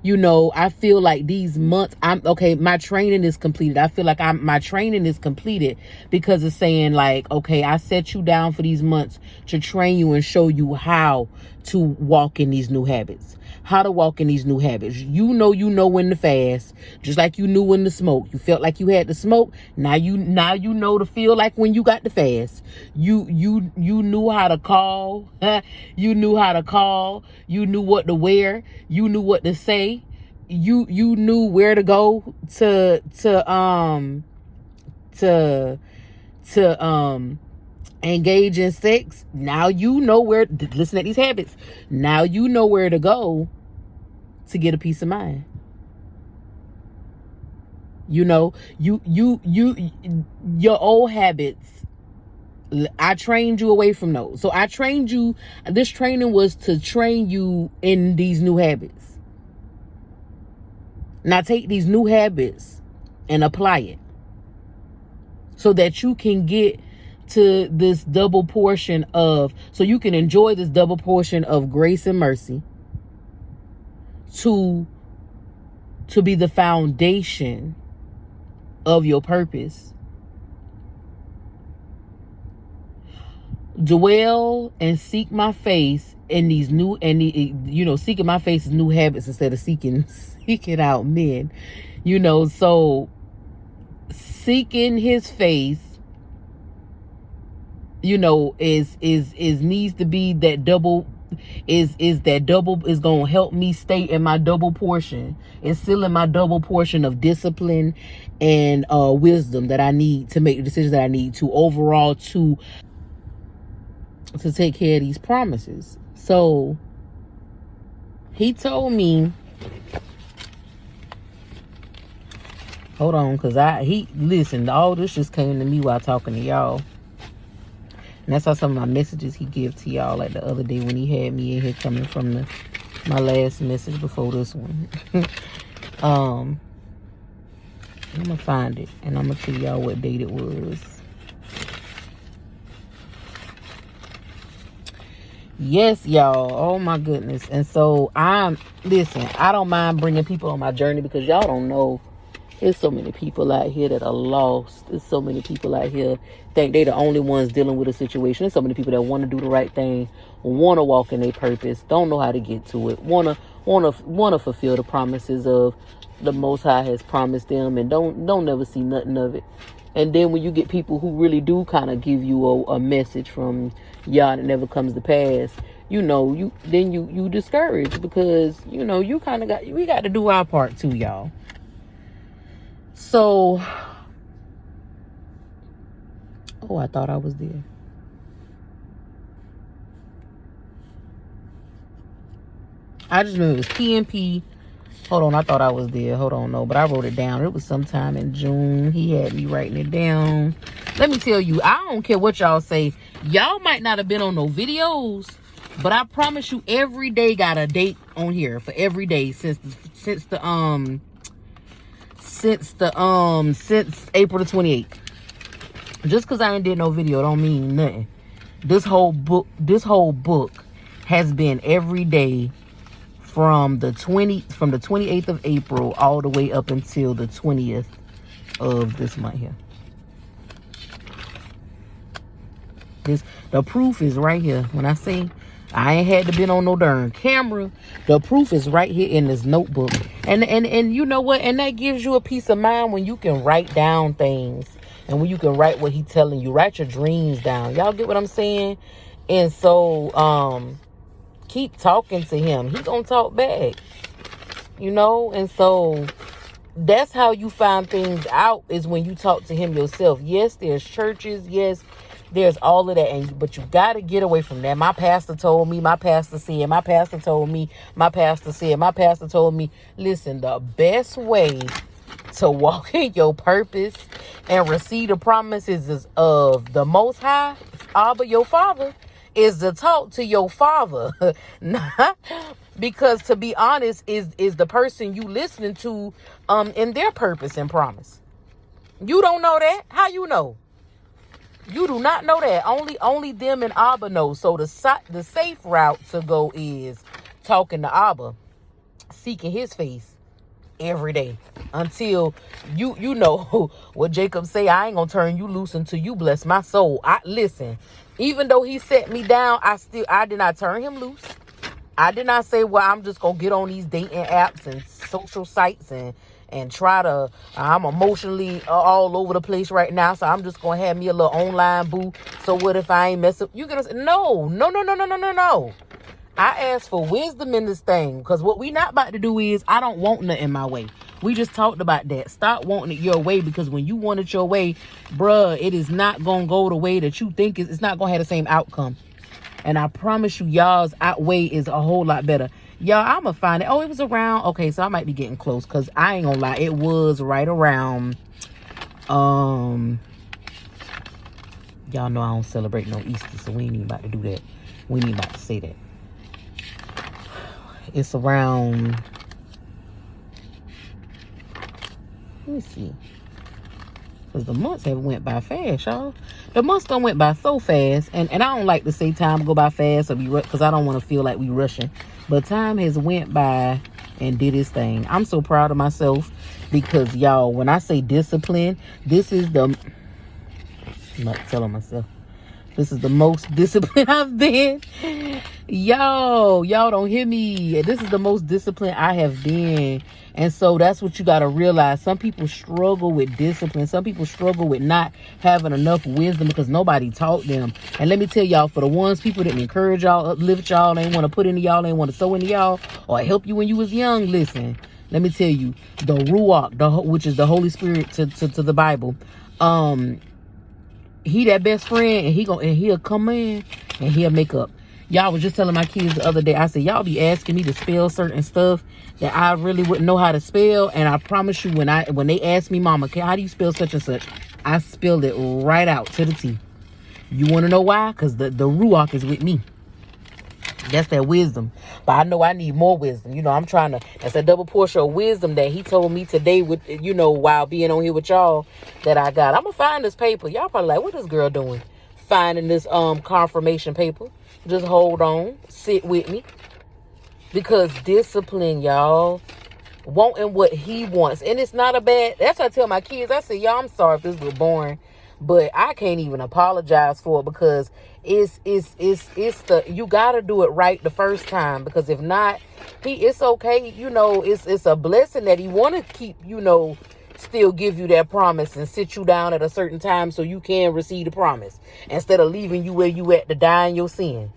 I feel like these months, my training is completed. I feel like my training is completed because it's saying like, okay, I set you down for these months to train you and show you how to walk in these new habits. How to walk in these new habits. You know when to fast, just like you knew when to smoke. You felt like you had to smoke. Now you know to feel like when you got to fast. You knew how to call. You knew how to call. You knew what to wear. You knew what to say. You knew where to go to engage in sex. Now you know where. Listen at these habits. Now you know where to go to get a peace of mind. Your old habits, I trained you away from those. So I trained you. This training was to train you in these new habits. Now take these new habits and apply it so that you can get to this double portion so you can enjoy this double portion of grace and mercy to be the foundation of your purpose. Dwell and seek my face in these new, seeking my face is new habits instead of seeking out men, so seeking his face, is needs to be that double, is going to help me stay in my double portion. It's still in my double portion of discipline and wisdom that I need to make the decisions that I need to overall to take care of these promises. So he told me, hold on, because listen, all this just came to me while talking to y'all. And that's how some of my messages he gave to y'all, like the other day when he had me in here coming from my last message before this one. I'm gonna find it and I'm gonna tell y'all what date it was. Yes, y'all. Oh my goodness. And so I don't mind bringing people on my journey because y'all don't know. There's so many people out here that are lost. There's so many people out here think they're the only ones dealing with a situation. There's so many people that want to do the right thing, want to walk in their purpose, don't know how to get to it, want wanna fulfill the promises of the Most High has promised them, and don't never see nothing of it. And then when you get people who really do kind of give you a message from Yah that never comes to pass, you discouraged, because you kind of we got to do our part too, y'all. So, I thought I was there. I just knew it was PNP. Hold on, I thought I was there. Hold on, no, but I wrote it down. It was sometime in June. He had me writing it down. Let me tell you, I don't care what y'all say. Y'all might not have been on no videos, but I promise you, every day got a date on here for every day since April the 28th. Just because I ain't did no video don't mean nothing. This whole book has been every day from the 28th of April all the way up until the 20th of this month here. The proof is right here. When I say I ain't had to been on no darn camera, the proof is right here in this notebook. And you know what? And that gives you a peace of mind when you can write down things, and when you can write what he's telling you. Write your dreams down. Y'all get what I'm saying? And so keep talking to him. He gonna talk back, and so that's how you find things out, is when you talk to him yourself. Yes, there's churches. Yes, there's all of that, but you got to get away from that. My pastor told me, my pastor said, my pastor told me, my pastor said, my pastor told me. Listen, the best way to walk in your purpose and receive the promises of the Most High, Abba, your Father, is to talk to your Father. Because to be honest, is the person you listening to in their purpose and promise. You don't know that. How you know? You do not know that. Only them and Abba know. So the safe route to go is talking to Abba, seeking his face every day, until you know what Jacob say. I ain't gonna turn you loose until you bless my soul. Listen, even though he set me down, I did not turn him loose. I did not say, well, I'm just gonna get on these dating apps and social sites and try to, I'm emotionally all over the place right now, so I'm just gonna have me a little online boo. So what if I ain't mess up? You gonna say, no. I asked for wisdom in this thing, because what we not about to do is, I don't want nothing my way. We just talked about that. Stop wanting it your way, because when you want it your way, bruh, it is not gonna go the way that you think. It's not gonna have the same outcome. And I promise you, y'all's way is a whole lot better. Y'all, I'm going to find it. Oh, it was around. Okay, so I might be getting close, because I ain't going to lie. It was right around. Y'all know I don't celebrate no Easter, so we ain't even about to do that. We ain't even about to say that. It's around. Let me see. Because the months have went by fast, y'all. The months done went by so fast. And I don't like to say time go by fast, or because I don't want to feel like we rushing. But time has went by and did its thing. I'm so proud of myself, because, y'all, when I say discipline, I'm not telling myself. This is the most disciplined I've been. Y'all don't hear me. This is the most disciplined I have been. And so that's what you got to realize. Some people struggle with discipline. Some people struggle with not having enough wisdom because nobody taught them. And let me tell y'all, for the people that encourage y'all, uplift y'all, ain't want to put into y'all, ain't want to sow into y'all, or help you when you was young, listen, let me tell you, the Ruach, which is the Holy Spirit to the Bible, he that best friend, and he'll come in and he'll make up. Y'all was just telling my kids the other day, I said, y'all be asking me to spell certain stuff that I really wouldn't know how to spell. And I promise you, when they ask me, Mama, how do you spell such and such? I spelled it right out to the T. You want to know why? Because the Ruach is with me. That's that wisdom. But I know I need more wisdom. I'm trying to, that's a double portion of wisdom that he told me today with, while being on here with y'all, that I got. I'm going to find this paper. Y'all probably like, what this girl doing? Finding this confirmation paper. Just hold on. Sit with me. Because discipline, y'all, wanting what he wants. And it's not a bad, that's what I tell my kids. I say, y'all, I'm sorry if this was boring, but I can't even apologize for it, because it's the, you gotta do it right the first time, because if not, it's okay, it's a blessing that he want to keep, still give you that promise and sit you down at a certain time so you can receive the promise, instead of leaving you where you at to die in your sin.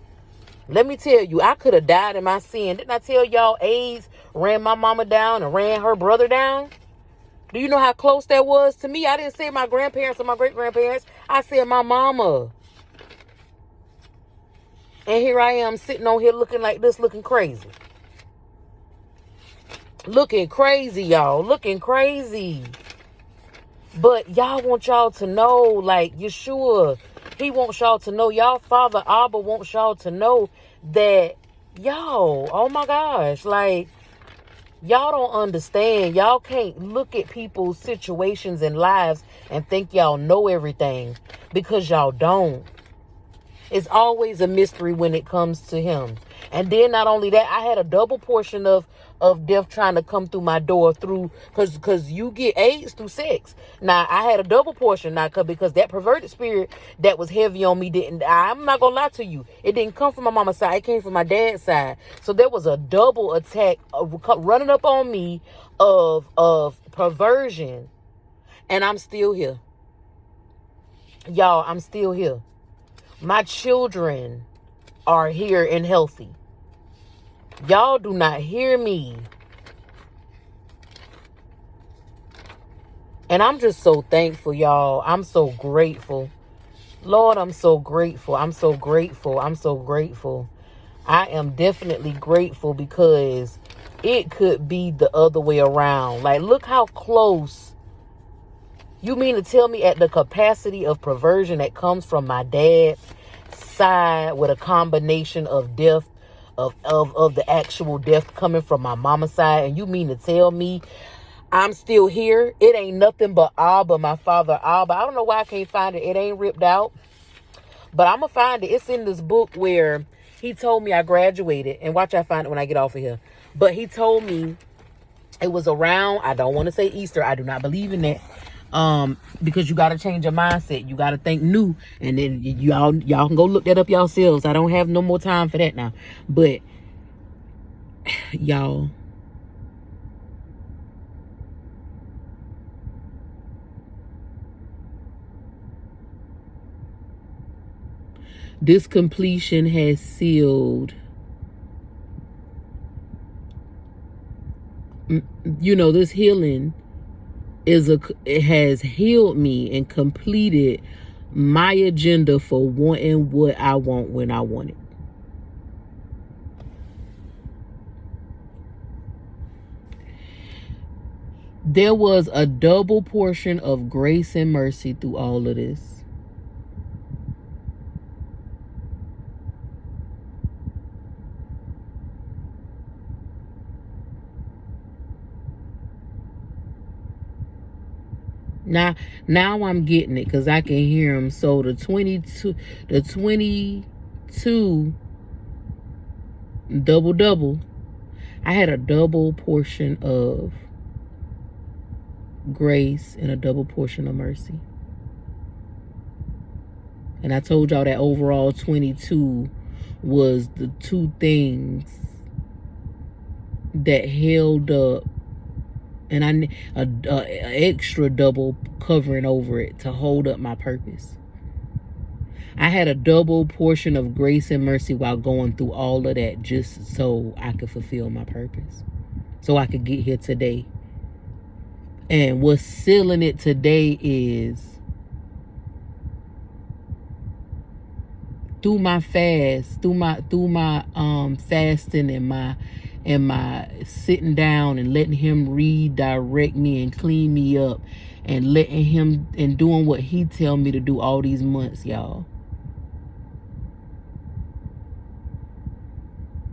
Let me tell you, I could have died in my sin. Didn't I tell y'all AIDS ran my mama down and ran her brother down? Do you know how close that was to me? I didn't say my grandparents or my great-grandparents. I said my mama. And here I am sitting on here looking like this, looking crazy. Looking crazy, y'all. Looking crazy. But y'all want y'all to know, like, Yeshua, he wants y'all to know, y'all Father Abba wants y'all to know that, y'all, oh my gosh, like, y'all don't understand. Y'all can't look at people's situations and lives and think y'all know everything, because y'all don't. It's always a mystery when it comes to him. And then not only that, I had a double portion of death trying to come through my door through, because you get AIDS through sex. Now, I had a double portion now, because that perverted spirit that was heavy on me I'm not going to lie to you. It didn't come from my mama's side. It came from my dad's side. So there was a double attack running up on me of perversion. And I'm still here. Y'all, I'm still here. My children are here and healthy. Y'all do not hear me. And I'm just so thankful, y'all. I'm so grateful. Lord, I'm so grateful. I'm so grateful. I'm so grateful. I am definitely grateful, because it could be the other way around. Like, look how close. You mean to tell me, at the capacity of perversion that comes from my dad's side, with a combination of death, of the actual death coming from my mama's side, and you mean to tell me I'm still here? It ain't nothing but Abba, my father Abba. I don't know why I can't find it. It ain't ripped out, but I'm gonna find it. It's in this book where he told me I graduated, and watch I find it when I get off of here. But he told me it was around, I don't want to say Easter. I do not believe in that. Because you got to change your mindset. You got to think new. And then y'all can go look that up yourselves. I don't have no more time for that now. But y'all, this completion has sealed, this healing it has healed me and completed my agenda for wanting what I want when I want it. There was a double portion of grace and mercy through all of this. Now I'm getting it, because I can hear him. So the 22 double. I had a double portion of grace and a double portion of mercy. And I told y'all that overall 22 was the two things that held up, and I a extra double covering over it to hold up my purpose. I had a double portion of grace and mercy while going through all of that, just so I could fulfill my purpose, so I could get here today. And what's sealing it today is through my fast, through my fasting and my sitting down and letting him redirect me and clean me up, and letting him and doing what he tell me to do all these months, y'all.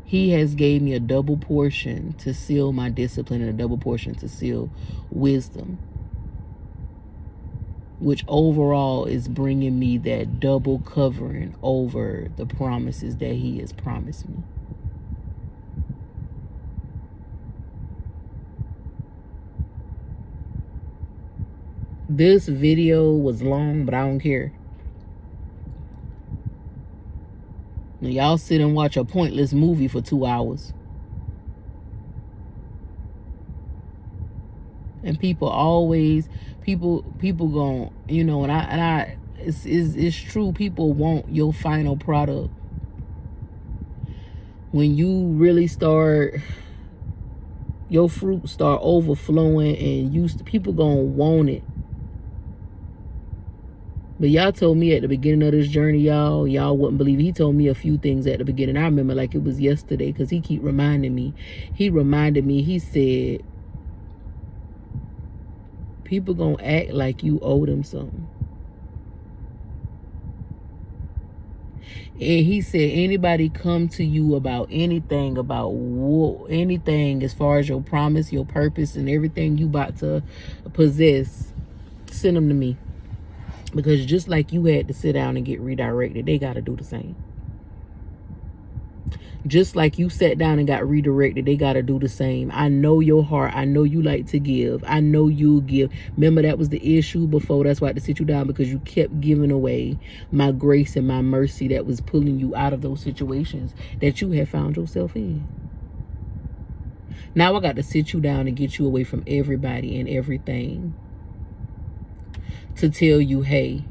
He has gave me a double portion to seal my discipline, and a double portion to seal wisdom, which overall is bringing me that double covering over the promises that he has promised me. This video was long, but I don't care. Now, y'all sit and watch a pointless movie for 2 hours. And people always, people gon', you know, it's true. People want your final product. When you really start, your fruit start overflowing, and people gonna want it. But y'all told me at the beginning of this journey, y'all wouldn't believe it. He told me a few things at the beginning. I remember like it was yesterday, because he keep reminding me. He reminded me, he said, people gonna act like you owe them something. And he said, anybody come to you about anything, anything as far as your promise, your purpose, and everything you about to possess, send them to me. Because just like you had to sit down and get redirected, they got to do the same. Just like you sat down and got redirected, they got to do the same. I know your heart. I know you like to give. I know you'll give. Remember, that was the issue before. That's why I had to sit you down, because you kept giving away my grace and my mercy that was pulling you out of those situations that you had found yourself in. Now I got to sit you down and get you away from everybody and everything to tell you, hey,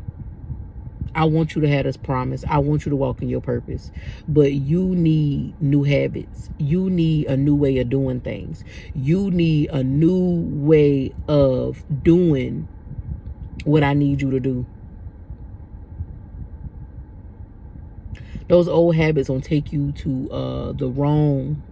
I want you to have this promise. I want you to walk in your purpose. But you need new habits. You need a new way of doing things. You need a new way of doing what I need you to do. Those old habits gonna take you to the wrong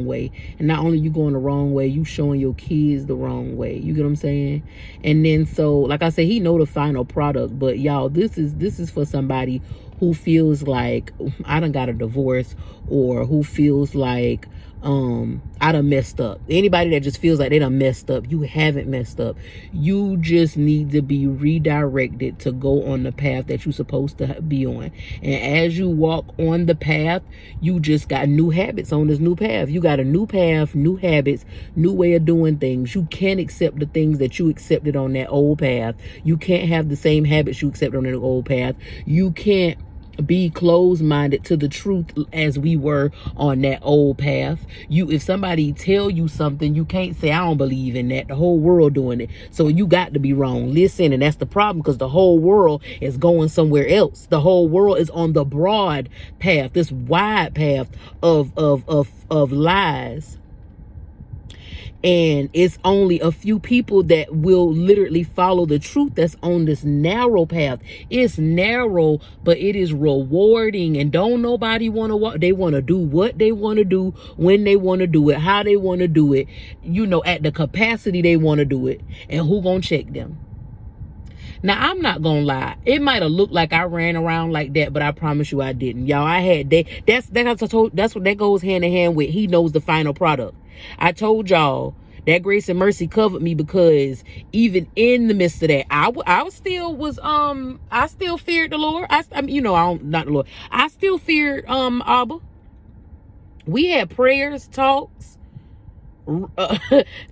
way. And not only you going the wrong way, you showing your kids the wrong way. You get what I'm saying? And then, so like I said, he know the final product. But y'all, this is for somebody who feels like I done got a divorce, or who feels like I done messed up. Anybody that just feels like they done messed up, you haven't messed up. You just need to be redirected to go on the path that you're supposed to be on. And as you walk on the path, you just got new habits on this new path. You got a new path, new habits, new way of doing things. You can't accept the things that you accepted on that old path. You can't have the same habits you accepted on the old path. You can't be closed-minded to the truth as we were on that old path. If somebody tell you something, you can't say, I don't believe in that. The whole world doing it, so you got to be wrong. Listen, and that's the problem, because the whole world is going somewhere else. The whole world is on the broad path, this wide path of lies. And it's only a few people that will literally follow the truth that's on this narrow path. It's narrow, but it is rewarding. And don't nobody want to walk. They want to do what they want to do, when they want to do it, how they want to do it, you know, at the capacity they want to do it. And who gonna check them? Now, I'm not gonna lie. It might have looked like I ran around like that, but I promise you I didn't. Y'all, I had that's what that goes hand in hand with he knows the final product. I told y'all that grace and mercy covered me, because even in the midst of that, I still feared the Lord. I mean, you know, not the Lord. I still feared Abba. We had prayers, talks,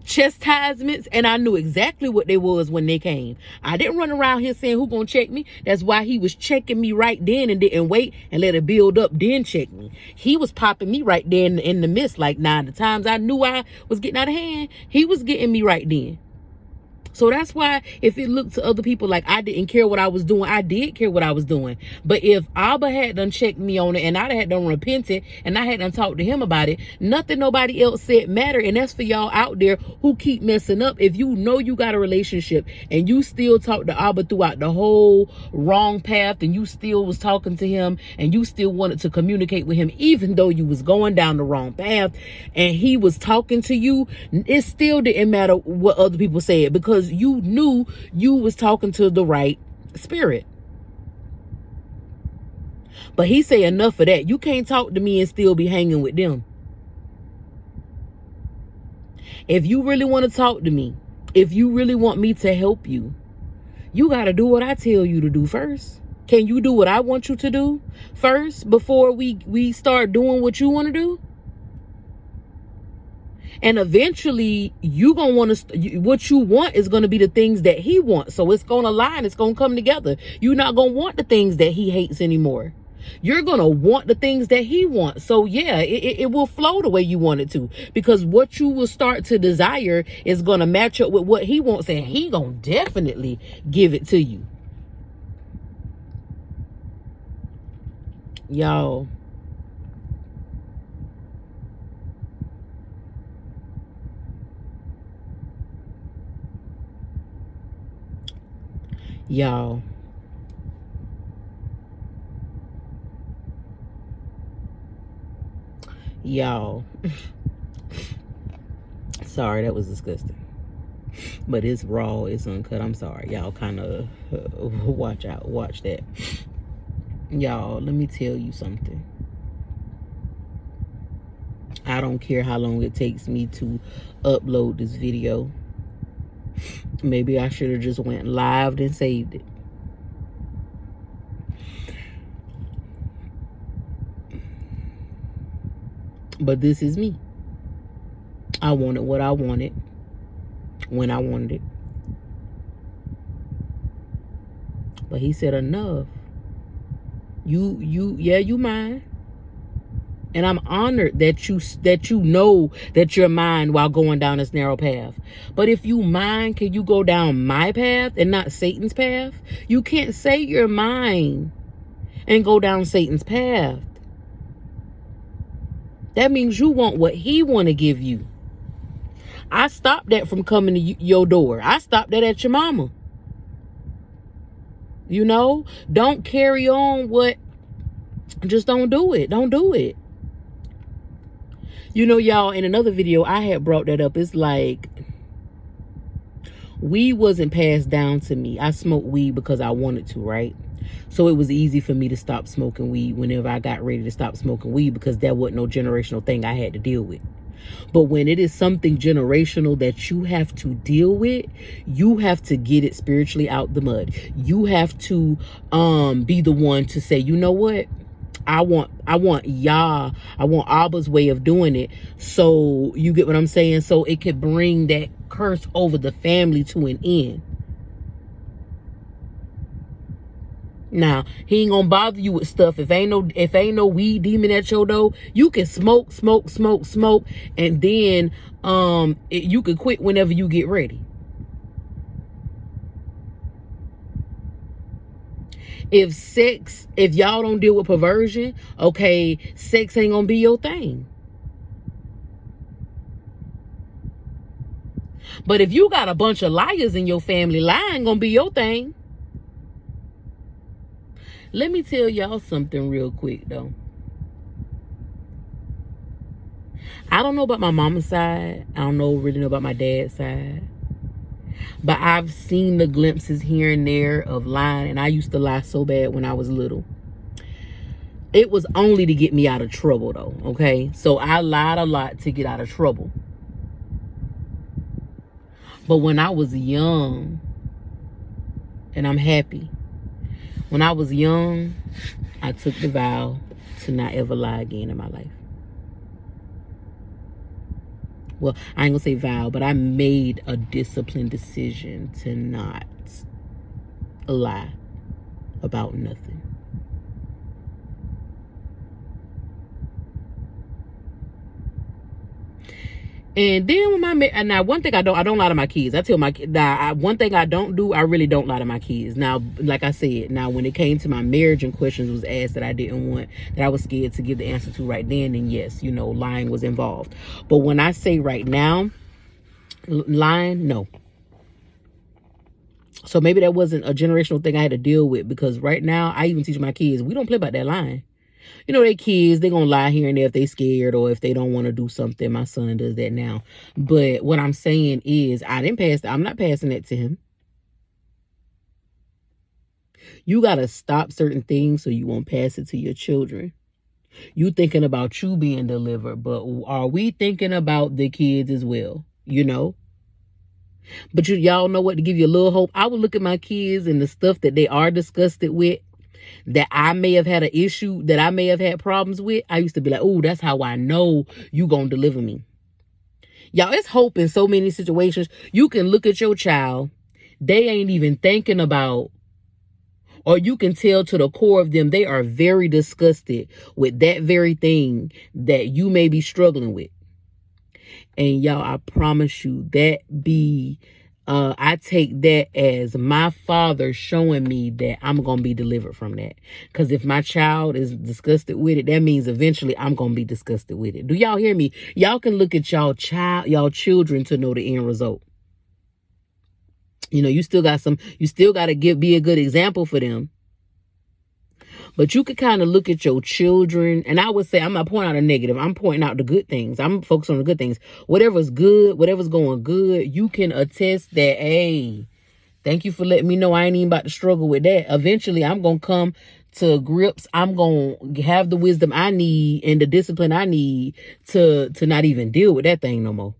chastisements, and I knew exactly what they was when they came. I didn't run around here saying who gonna check me. That's why he was checking me right then, and didn't wait and let it build up, then check me. He was popping me right there in the midst. Like, the times I knew I was getting out of hand, he was getting me right then. So that's why if it looked to other people like I didn't care what I was doing, I did care what I was doing. But if Abba had done checked me on it, and I had done repented, and I had done talked to him about it, nothing nobody else said mattered. And that's for y'all out there who keep messing up. If you know you got a relationship and you still talk to Abba throughout the whole wrong path, and you still was talking to him, and you still wanted to communicate with him, even though you was going down the wrong path, and he was talking to you, it still didn't matter what other people said, because you knew you was talking to the right spirit. But he say, enough of that. You can't talk to me and still be hanging with them. If you really want to talk to me, if you really want me to help you, you got to do what I tell you to do first. Can you do what I want you to do first before we start doing what you want to do? And eventually you gonna want to, what you want is gonna be the things that he wants. So it's gonna align, it's gonna come together. You're not gonna want the things that he hates anymore. You're gonna want the things that he wants. So yeah, it will flow the way you want it to, because what you will start to desire is gonna match up with what he wants, and he gonna definitely give it to you. Y'all, y'all, y'all. Sorry, that was disgusting. But it's raw, it's uncut. I'm sorry. Y'all kind of watch out. Watch that. Y'all, let me tell you something. I don't care how long it takes me to upload this video. Maybe I should have just went live and saved it. But this is me. I wanted what I wanted when I wanted it. But he said, enough. You mine. And I'm honored that you know that you're mine while going down this narrow path. But if you mine, can you go down my path and not Satan's path? You can't say you're mine and go down Satan's path. That means you want what he want to give you. I stopped that from coming to your door. I stopped that at your mama. You know, don't carry on what, just don't do it. Don't do it. You know, y'all, in another video, I had brought that up. It's like, weed wasn't passed down to me. I smoked weed because I wanted to, right? So it was easy for me to stop smoking weed whenever I got ready to stop smoking weed, because that wasn't no generational thing I had to deal with. But when it is something generational that you have to deal with, you have to get it spiritually out the mud. You have to be the one to say, you know what? I want Yah, I want Abba's way of doing it. So you get what I'm saying? So it could bring that curse over the family to an end. Now, he ain't gonna bother you with stuff. If ain't no weed demon at your door, you can smoke, and then you can quit whenever you get ready. If y'all don't deal with perversion, okay, sex ain't gonna be your thing. But if you got a bunch of liars in your family, lying gonna be your thing. Let me tell y'all something real quick though. I don't know about my mama's side. I don't really know about my dad's side. But I've seen the glimpses here and there of lying, and I used to lie so bad when I was little. It was only to get me out of trouble though, okay? So I lied a lot to get out of trouble. But when I was young, and I'm happy, when I was young, I took the vow to not ever lie again in my life. Well, I ain't gonna say vow, but I made a disciplined decision to not lie about nothing. And then when now one thing I don't lie to my kids. I tell my kids, one thing I don't do, I really don't lie to my kids. Now, like I said, now when it came to my marriage and questions was asked that I didn't want, that I was scared to give the answer to right then yes, you know, lying was involved. But when I say right now, lying, no. So maybe that wasn't a generational thing I had to deal with, because right now I even teach my kids, we don't play about that lying. You know, they kids, they gonna lie here and there if they scared or if they don't want to do something. My son does that now. But what I'm saying is, I'm not passing that to him. You gotta stop certain things so you won't pass it to your children. You thinking about you being delivered, but are we thinking about the kids as well? You know? But y'all know what, to give you a little hope, I would look at my kids and the stuff that they are disgusted with, that I may have had an issue, that I may have had problems with. I used to be like, oh, that's how I know you gonna deliver me. Y'all, it's hope in so many situations. You can look at your child, they ain't even thinking about, or you can tell to the core of them, they are very disgusted with that very thing that you may be struggling with. And y'all, I promise you, I take that as my father showing me that I'm going to be delivered from that. Because if my child is disgusted with it, that means eventually I'm going to be disgusted with it. Do y'all hear me? Y'all can look at y'all children to know the end result. You know, you still got to be a good example for them. But you could kind of look at your children, and I would say, I'm not pointing out a negative. I'm pointing out the good things. I'm focused on the good things. Whatever's good, whatever's going good, you can attest that, hey, thank you for letting me know I ain't even about to struggle with that. Eventually, I'm going to come to grips. I'm going to have the wisdom I need and the discipline I need to not even deal with that thing no more.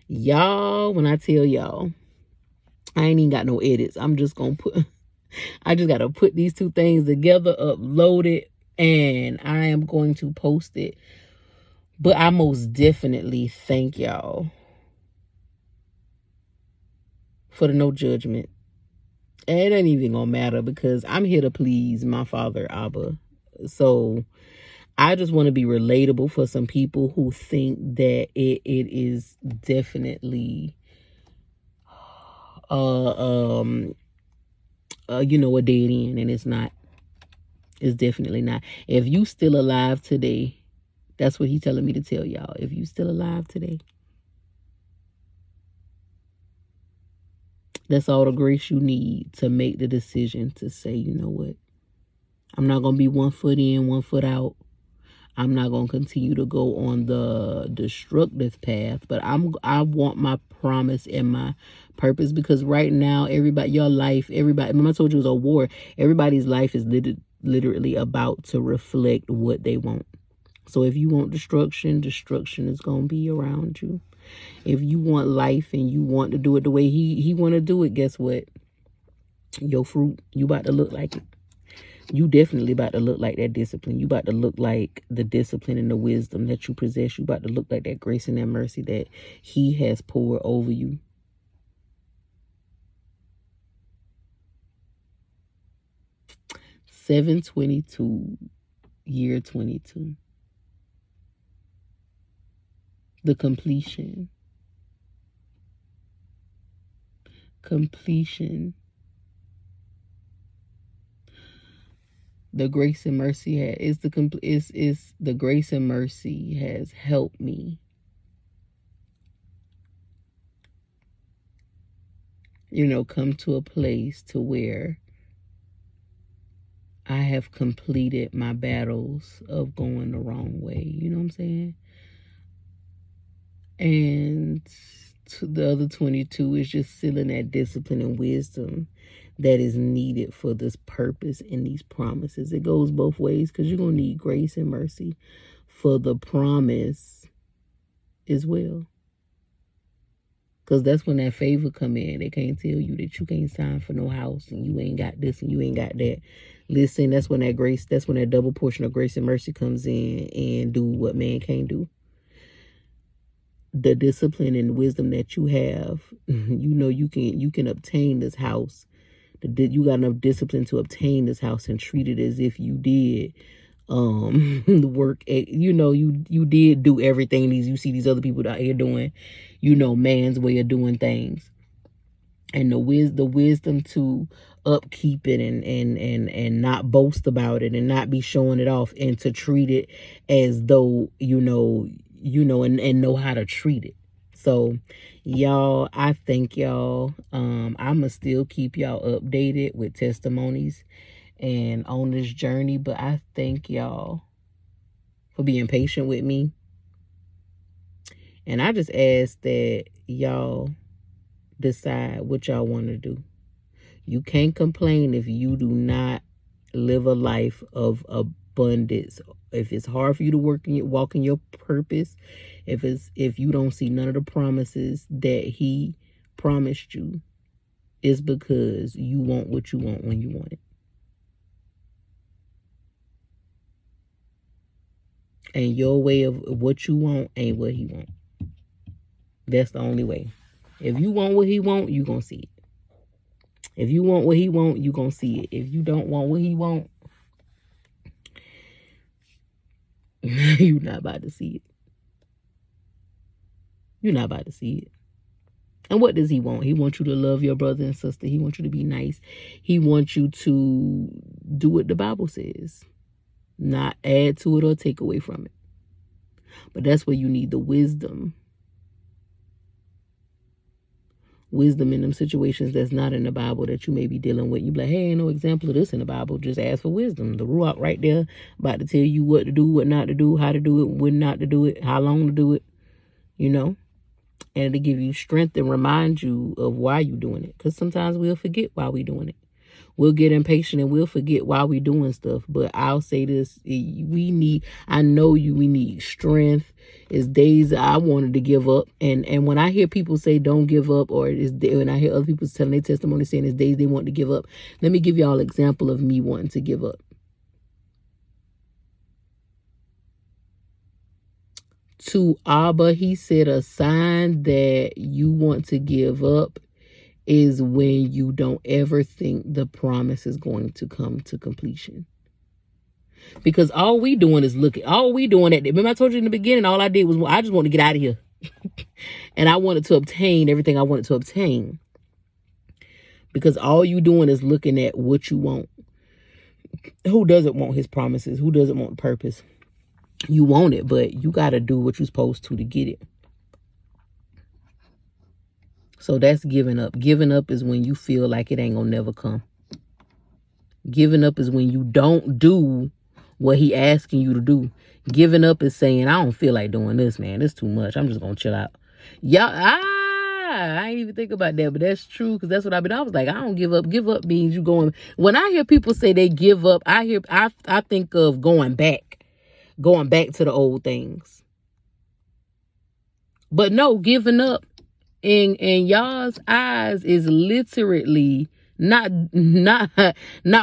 Y'all, when I tell y'all, I ain't even got no edits. I just got to put these two things together, upload it, and I am going to post it. But I most definitely thank y'all for the no judgment. And it ain't even gonna matter because I'm here to please my father, Abba. So I just want to be relatable for some people who think that it is definitely a dead end, and it's not. It's definitely not. If you still alive today, that's what he's telling me to tell y'all. If you still alive today, that's all the grace you need to make the decision to say, you know what? I'm not going to be 1 foot in, 1 foot out. I'm not going to continue to go on the destructive path, but I want my promise and my purpose, because right now, everybody, remember I told you it was a war. Everybody's life is literally about to reflect what they want. So if you want destruction is going to be around you. If you want life and you want to do it the way he want to do it, guess what? Your fruit, you about to look like it. You definitely about to look like that discipline. You about to look like the discipline and the wisdom that you possess. You about to look like that grace and that mercy that he has poured over you. Year 22. The completion. The grace and mercy the grace and mercy has helped me, come to a place to where I have completed my battles of going the wrong way. You know what I'm saying? And the other 22 is just sealing that discipline and wisdom that is needed for this purpose and these promises. It goes both ways, because you're going to need grace and mercy for the promise as well. Because that's when that favor come in. They can't tell you that you can't sign for no house and you ain't got this and you ain't got that. Listen, that's when that double portion of grace and mercy comes in and do what man can't do. The discipline and wisdom that you have, you can obtain this house. You got enough discipline to obtain this house and treat it as if you did the work. You did do everything you see these other people out here doing, man's way of doing things. And the wisdom to upkeep it and not boast about it and not be showing it off, and to treat it as though and know how to treat it. So y'all, I thank y'all. I'ma still keep y'all updated with testimonies and on this journey, but I thank y'all for being patient with me. And I just ask that y'all decide what y'all want to do. You can't complain if you do not live a life of abundance. If it's hard for you to walk in your purpose, if you don't see none of the promises that he promised you, it's because you want what you want when you want it. And your way of what you want ain't what he want. That's the only way. If you want what he want, you gonna see it. If you want what he want, you gonna see it. If you don't want what he want, you're not about to see it. You're not about to see it. And what does he want? He wants you to love your brother and sister. He wants you to be nice. He wants you to do what the Bible says, not add to it or take away from it. But that's where you need the wisdom. Wisdom in them situations that's not in the Bible that you may be dealing with. You be like, hey, ain't no example of this in the Bible. Just ask for wisdom. The Ruach right there about to tell you what to do, what not to do, how to do it, when not to do it, how long to do it, you know. And to give you strength and remind you of why you're doing it. Because sometimes we'll forget why we're doing it. We'll get impatient and we'll forget why we're doing stuff. But I'll say this, we need strength. It's days I wanted to give up. And when I hear people say don't give up, or when I hear other people telling their testimony saying it's days they want to give up, let me give y'all an example of me wanting to give up. To Abba, he said a sign that you want to give up is when you don't ever think the promise is going to come to completion. Because all we doing is looking. All we doing at remember I told you in the beginning, all I did was I just wanted to get out of here. And I wanted to obtain everything I wanted to obtain. Because all you doing is looking at what you want. Who doesn't want his promises? Who doesn't want purpose? You want it, but you got to do what you're supposed to get it. So that's giving up. Giving up is when you feel like it ain't gonna never come. Giving up is when you don't do what he asking you to do. Giving up is saying, I don't feel like doing this, man. It's too much. I'm just gonna chill out. Y'all, I ain't even think about that, but that's true, because that's what I was like, I don't give up. Give up means you going. When I hear people say they give up, I think of going back to the old things. But no, giving up in y'all's eyes is literally not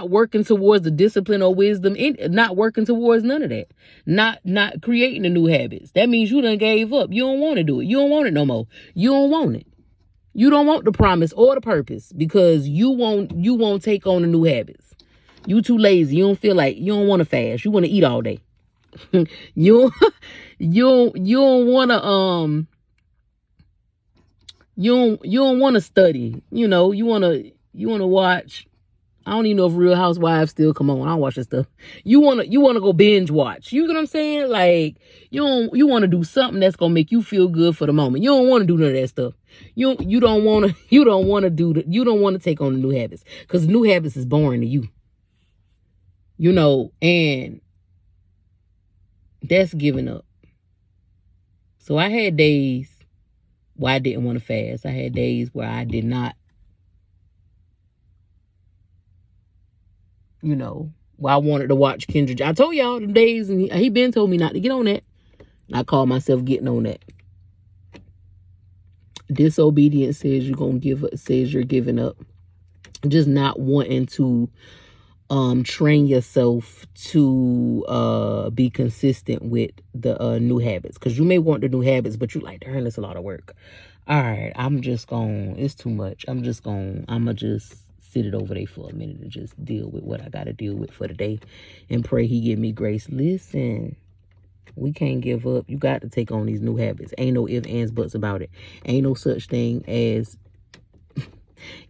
working towards the discipline or wisdom, not working towards none of that, not creating the new habits. That means you done gave up. You don't want to do it. You don't want it no more. You don't want it. You don't want the promise or the purpose because you won't take on the new habits. You too lazy. You don't want to fast. You want to eat all day. you don't want to you don't want to study. You want to watch. I don't even know if Real Housewives still come on. I don't watch this stuff. You want to go binge watch. You know what I'm saying? Like you want to do something that's gonna make you feel good for the moment. You don't want to do none of that stuff. You don't want to take on the new habits because new habits is boring to you. And that's giving up. So I had days where I didn't want to fast. I had days where I did not, where I wanted to watch Kendra. I told y'all the days, and he been told me not to get on that. And I call myself getting on that. Disobedience says you're giving up. Just not wanting to train yourself to be consistent with the new habits, because you may want the new habits, but you're like, darn, it's a lot of work. All right, it's too much. I'm gonna just sit it over there for a minute and just deal with what I gotta deal with for the day and pray he give me grace. Listen, we can't give up. You got to take on these new habits. Ain't no ifs, ands, buts about it. Ain't no such thing as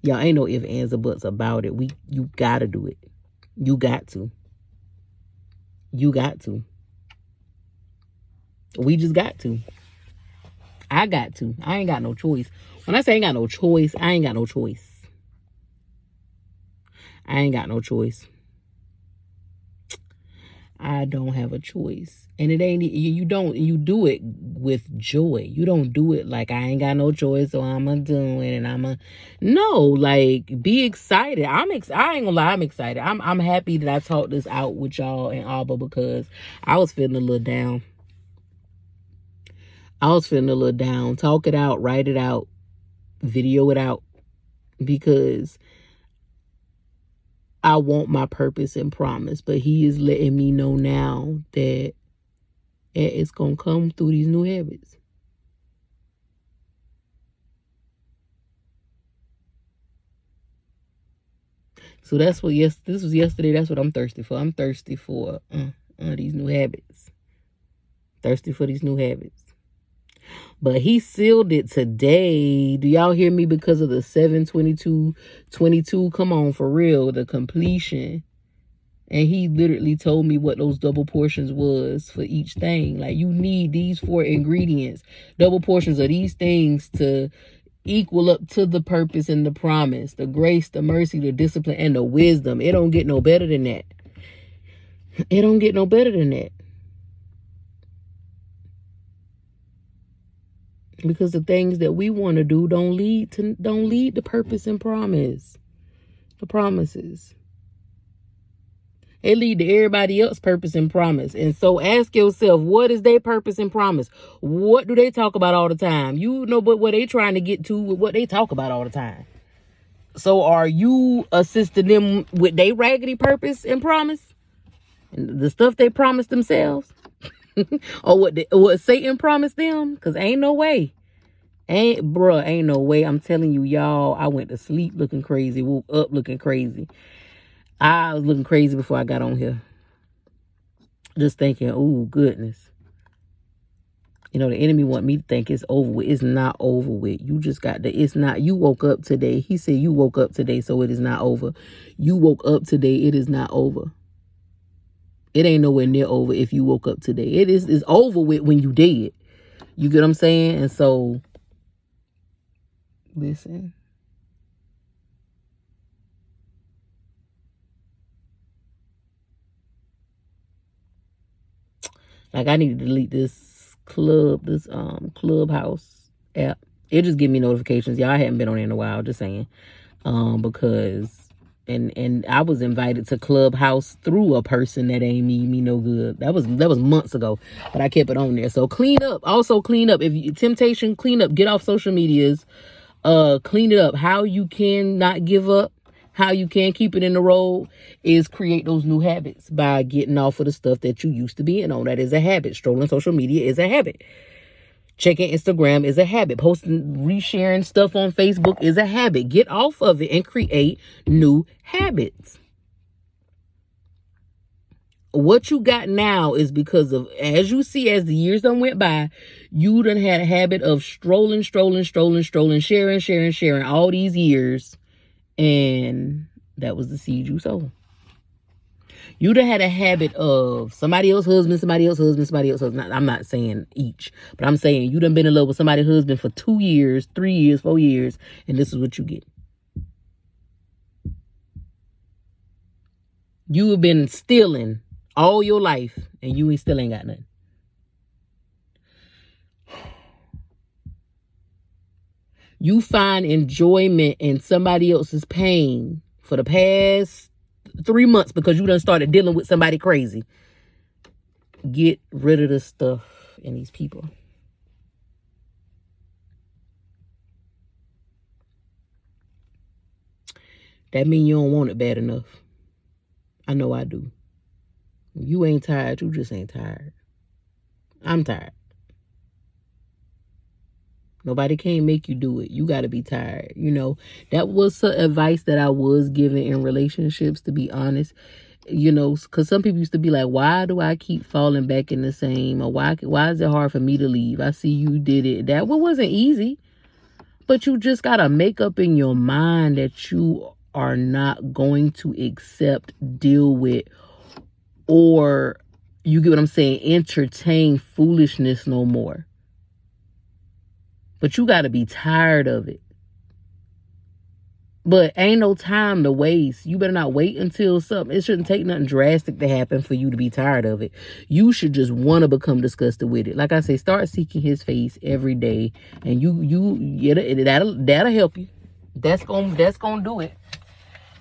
y'all, ain't no ifs, ands, or buts about it. You gotta do it. You got to. We just got to. I got to. I ain't got no choice. When I say I ain't got no choice, I ain't got no choice. I ain't got no choice. I don't have a choice. And it ain't, you do it with joy. You don't do it like I ain't got no choice, so I'm gonna do it and no, like be excited. I ain't gonna lie, I'm excited. I'm happy that I talked this out with y'all and Abba because I was feeling a little down. Talk it out, write it out, video it out, because I want my purpose and promise. But he is letting me know now that And it's going to come through these new habits. So that's what, this was yesterday. That's what I'm thirsty for. I'm thirsty for these new habits. Thirsty for these new habits. But he sealed it today. Do y'all hear me? Because of the 7/22/22. Come on, for real. The completion. And he literally told me what those double portions was for each thing. Like, you need these 4 ingredients, double portions of these things to equal up to the purpose and the promise, the grace, the mercy, the discipline, and the wisdom. It don't get no better than that. It don't get no better than that. Because the things that we want to do don't lead to purpose and promise. The promises. It lead to everybody else's purpose and promise. And so ask yourself, what is their purpose and promise? What do they talk about all the time? You know, but what they trying to get to with what they talk about all the time. So are you assisting them with their raggedy purpose and promise? And the stuff they promised themselves? Or what Satan promised them? Because ain't no way. Ain't no way. I'm telling you, y'all, I went to sleep looking crazy, woke up looking crazy. I was looking crazy before I got on here. Just thinking, oh, goodness. You know, the enemy want me to think it's over with. It's not over with. You just got it's not. You woke up today. He said you woke up today, so it is not over. You woke up today. It is not over. It ain't nowhere near over if you woke up today. It's over with when you did. You get what I'm saying? And so, listen. Like, I need to delete this Clubhouse app. It just give me notifications. Y'all, I haven't been on there in a while, just saying. Because and I was invited to Clubhouse through a person that ain't me no good. That was months ago, but I kept it on there. So clean up. Also clean up. If you temptation, clean up. Get off social medias. Clean it up. How you can not give up, how you can keep it in the road, is create those new habits by getting off of the stuff that you used to be in on. That is a habit. Strolling social media is a habit. Checking Instagram is a habit. Posting, resharing stuff on Facebook is a habit. Get off of it and create new habits. What you got now is because of, as you see, as the years done went by, you done had a habit of strolling, sharing all these years. And that was the seed you sowed. You done had a habit of somebody else's husband, somebody else's husband, somebody else's husband. I'm not saying each, but I'm saying you done been in love with somebody's husband for 2 years, 3 years, 4 years, and this is what you get. You have been stealing all your life, and you still ain't got nothing. You find enjoyment in somebody else's pain for the past 3 months because you done started dealing with somebody crazy. Get rid of the stuff and these people. That mean you don't want it bad enough. I know I do. You ain't tired. You just ain't tired. I'm tired. Nobody can make you do it. You got to be tired. You know, that was some advice that I was given in relationships, to be honest. You know, because some people used to be like, why do I keep falling back in the same? Or why is it hard for me to leave? I see you did it. That wasn't easy. But you just got to make up in your mind that you are not going to accept, deal with, or, you get what I'm saying, entertain foolishness no more. But you got to be tired of it. But ain't no time to waste. You better not wait until something. It shouldn't take nothing drastic to happen for you to be tired of it. You should just want to become disgusted with it. Like I say, start seeking his face every day. And that'll help you. That's gonna do it.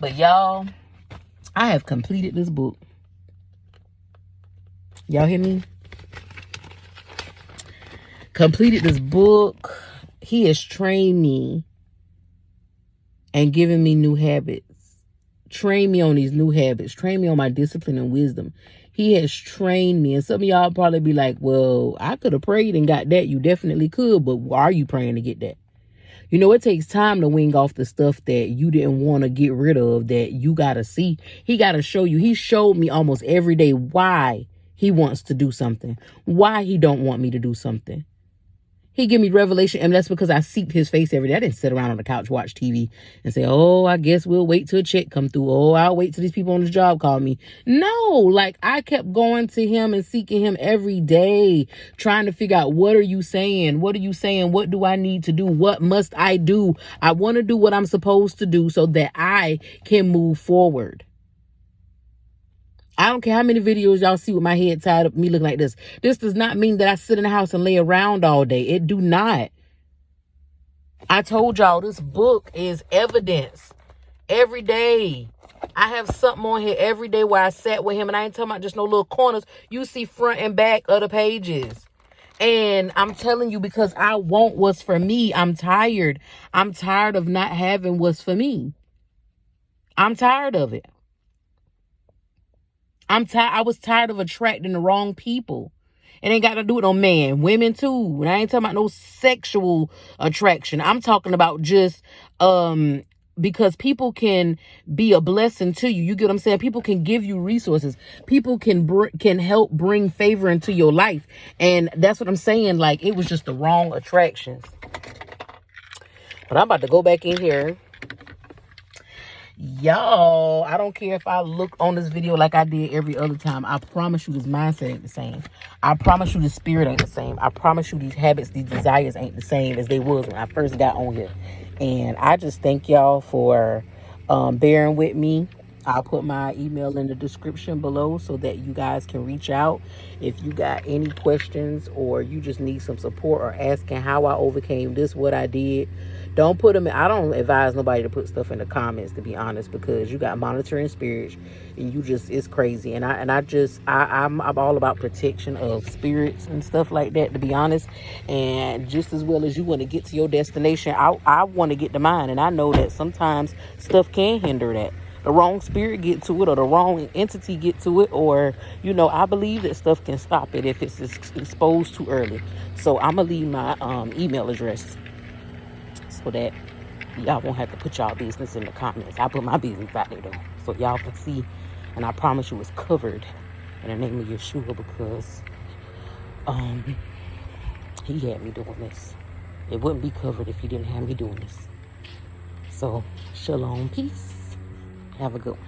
But y'all, I have completed this book. Y'all hear me? Completed this book. He has trained me and given me new habits. train me on these new habits, train me on my discipline and wisdom. He has trained me. And some of y'all probably be like, well, I could have prayed and got that. You definitely could, but why are you praying to get that? You know, it takes time to wing off the stuff that you didn't want to get rid of, that you got to see. He got to show you. He showed me almost every day why he wants to do something, why he don't want me to do something. He give me revelation, and that's because I seek his face every day. I didn't sit around on the couch, watch TV, and say, oh, I guess we'll wait till a check come through. Oh, I'll wait till these people on this job call me. No, like, I kept going to him and seeking him every day, trying to figure out, what are you saying? What are you saying? What do I need to do? What must I do? I want to do what I'm supposed to do so that I can move forward. I don't care how many videos y'all see with my head tied up, me looking like this. This does not mean that I sit in the house and lay around all day. It do not. I told y'all this book is evidence. Every day. I have something on here every day where I sat with him, and I ain't talking about just no little corners. You see front and back of the pages. And I'm telling you, because I want what's for me. I'm tired. I'm tired of not having what's for me. I'm tired of it. I was tired of attracting the wrong people. It ain't got to do with no man, women too. And I ain't talking about no sexual attraction. I'm talking about just because people can be a blessing to you. You get what I'm saying? People can give you resources. People can help bring favor into your life. And that's what I'm saying. Like, it was just the wrong attractions. But I'm about to go back in here. Y'all, I don't care if I look on this video like I did every other time. I promise you this mindset ain't the same. I promise you the spirit ain't the same. I promise you these habits, these desires ain't the same as they was when I first got on here. And I just thank y'all for bearing with me. I'll put my email in the description below so that you guys can reach out if you got any questions or you just need some support or asking how I overcame this, what I did. Don't put them in. I don't advise nobody to put stuff in the comments, to be honest, because you got monitoring spirits and you just, it's crazy. And I'm all about protection of spirits and stuff like that, to be honest. And just as well as you want to get to your destination, I want to get to mine. And I know that sometimes stuff can hinder that. The wrong spirit get to it, or the wrong entity get to it, or, you know, I believe that stuff can stop it if it's exposed too early. So I'm going to leave my email address so that y'all won't have to put y'all business in the comments. I put my business out there, though, so y'all can see. And I promise you it's covered in the name of Yeshua, because he had me doing this. It wouldn't be covered if he didn't have me doing this. So, shalom, peace. Have a good one.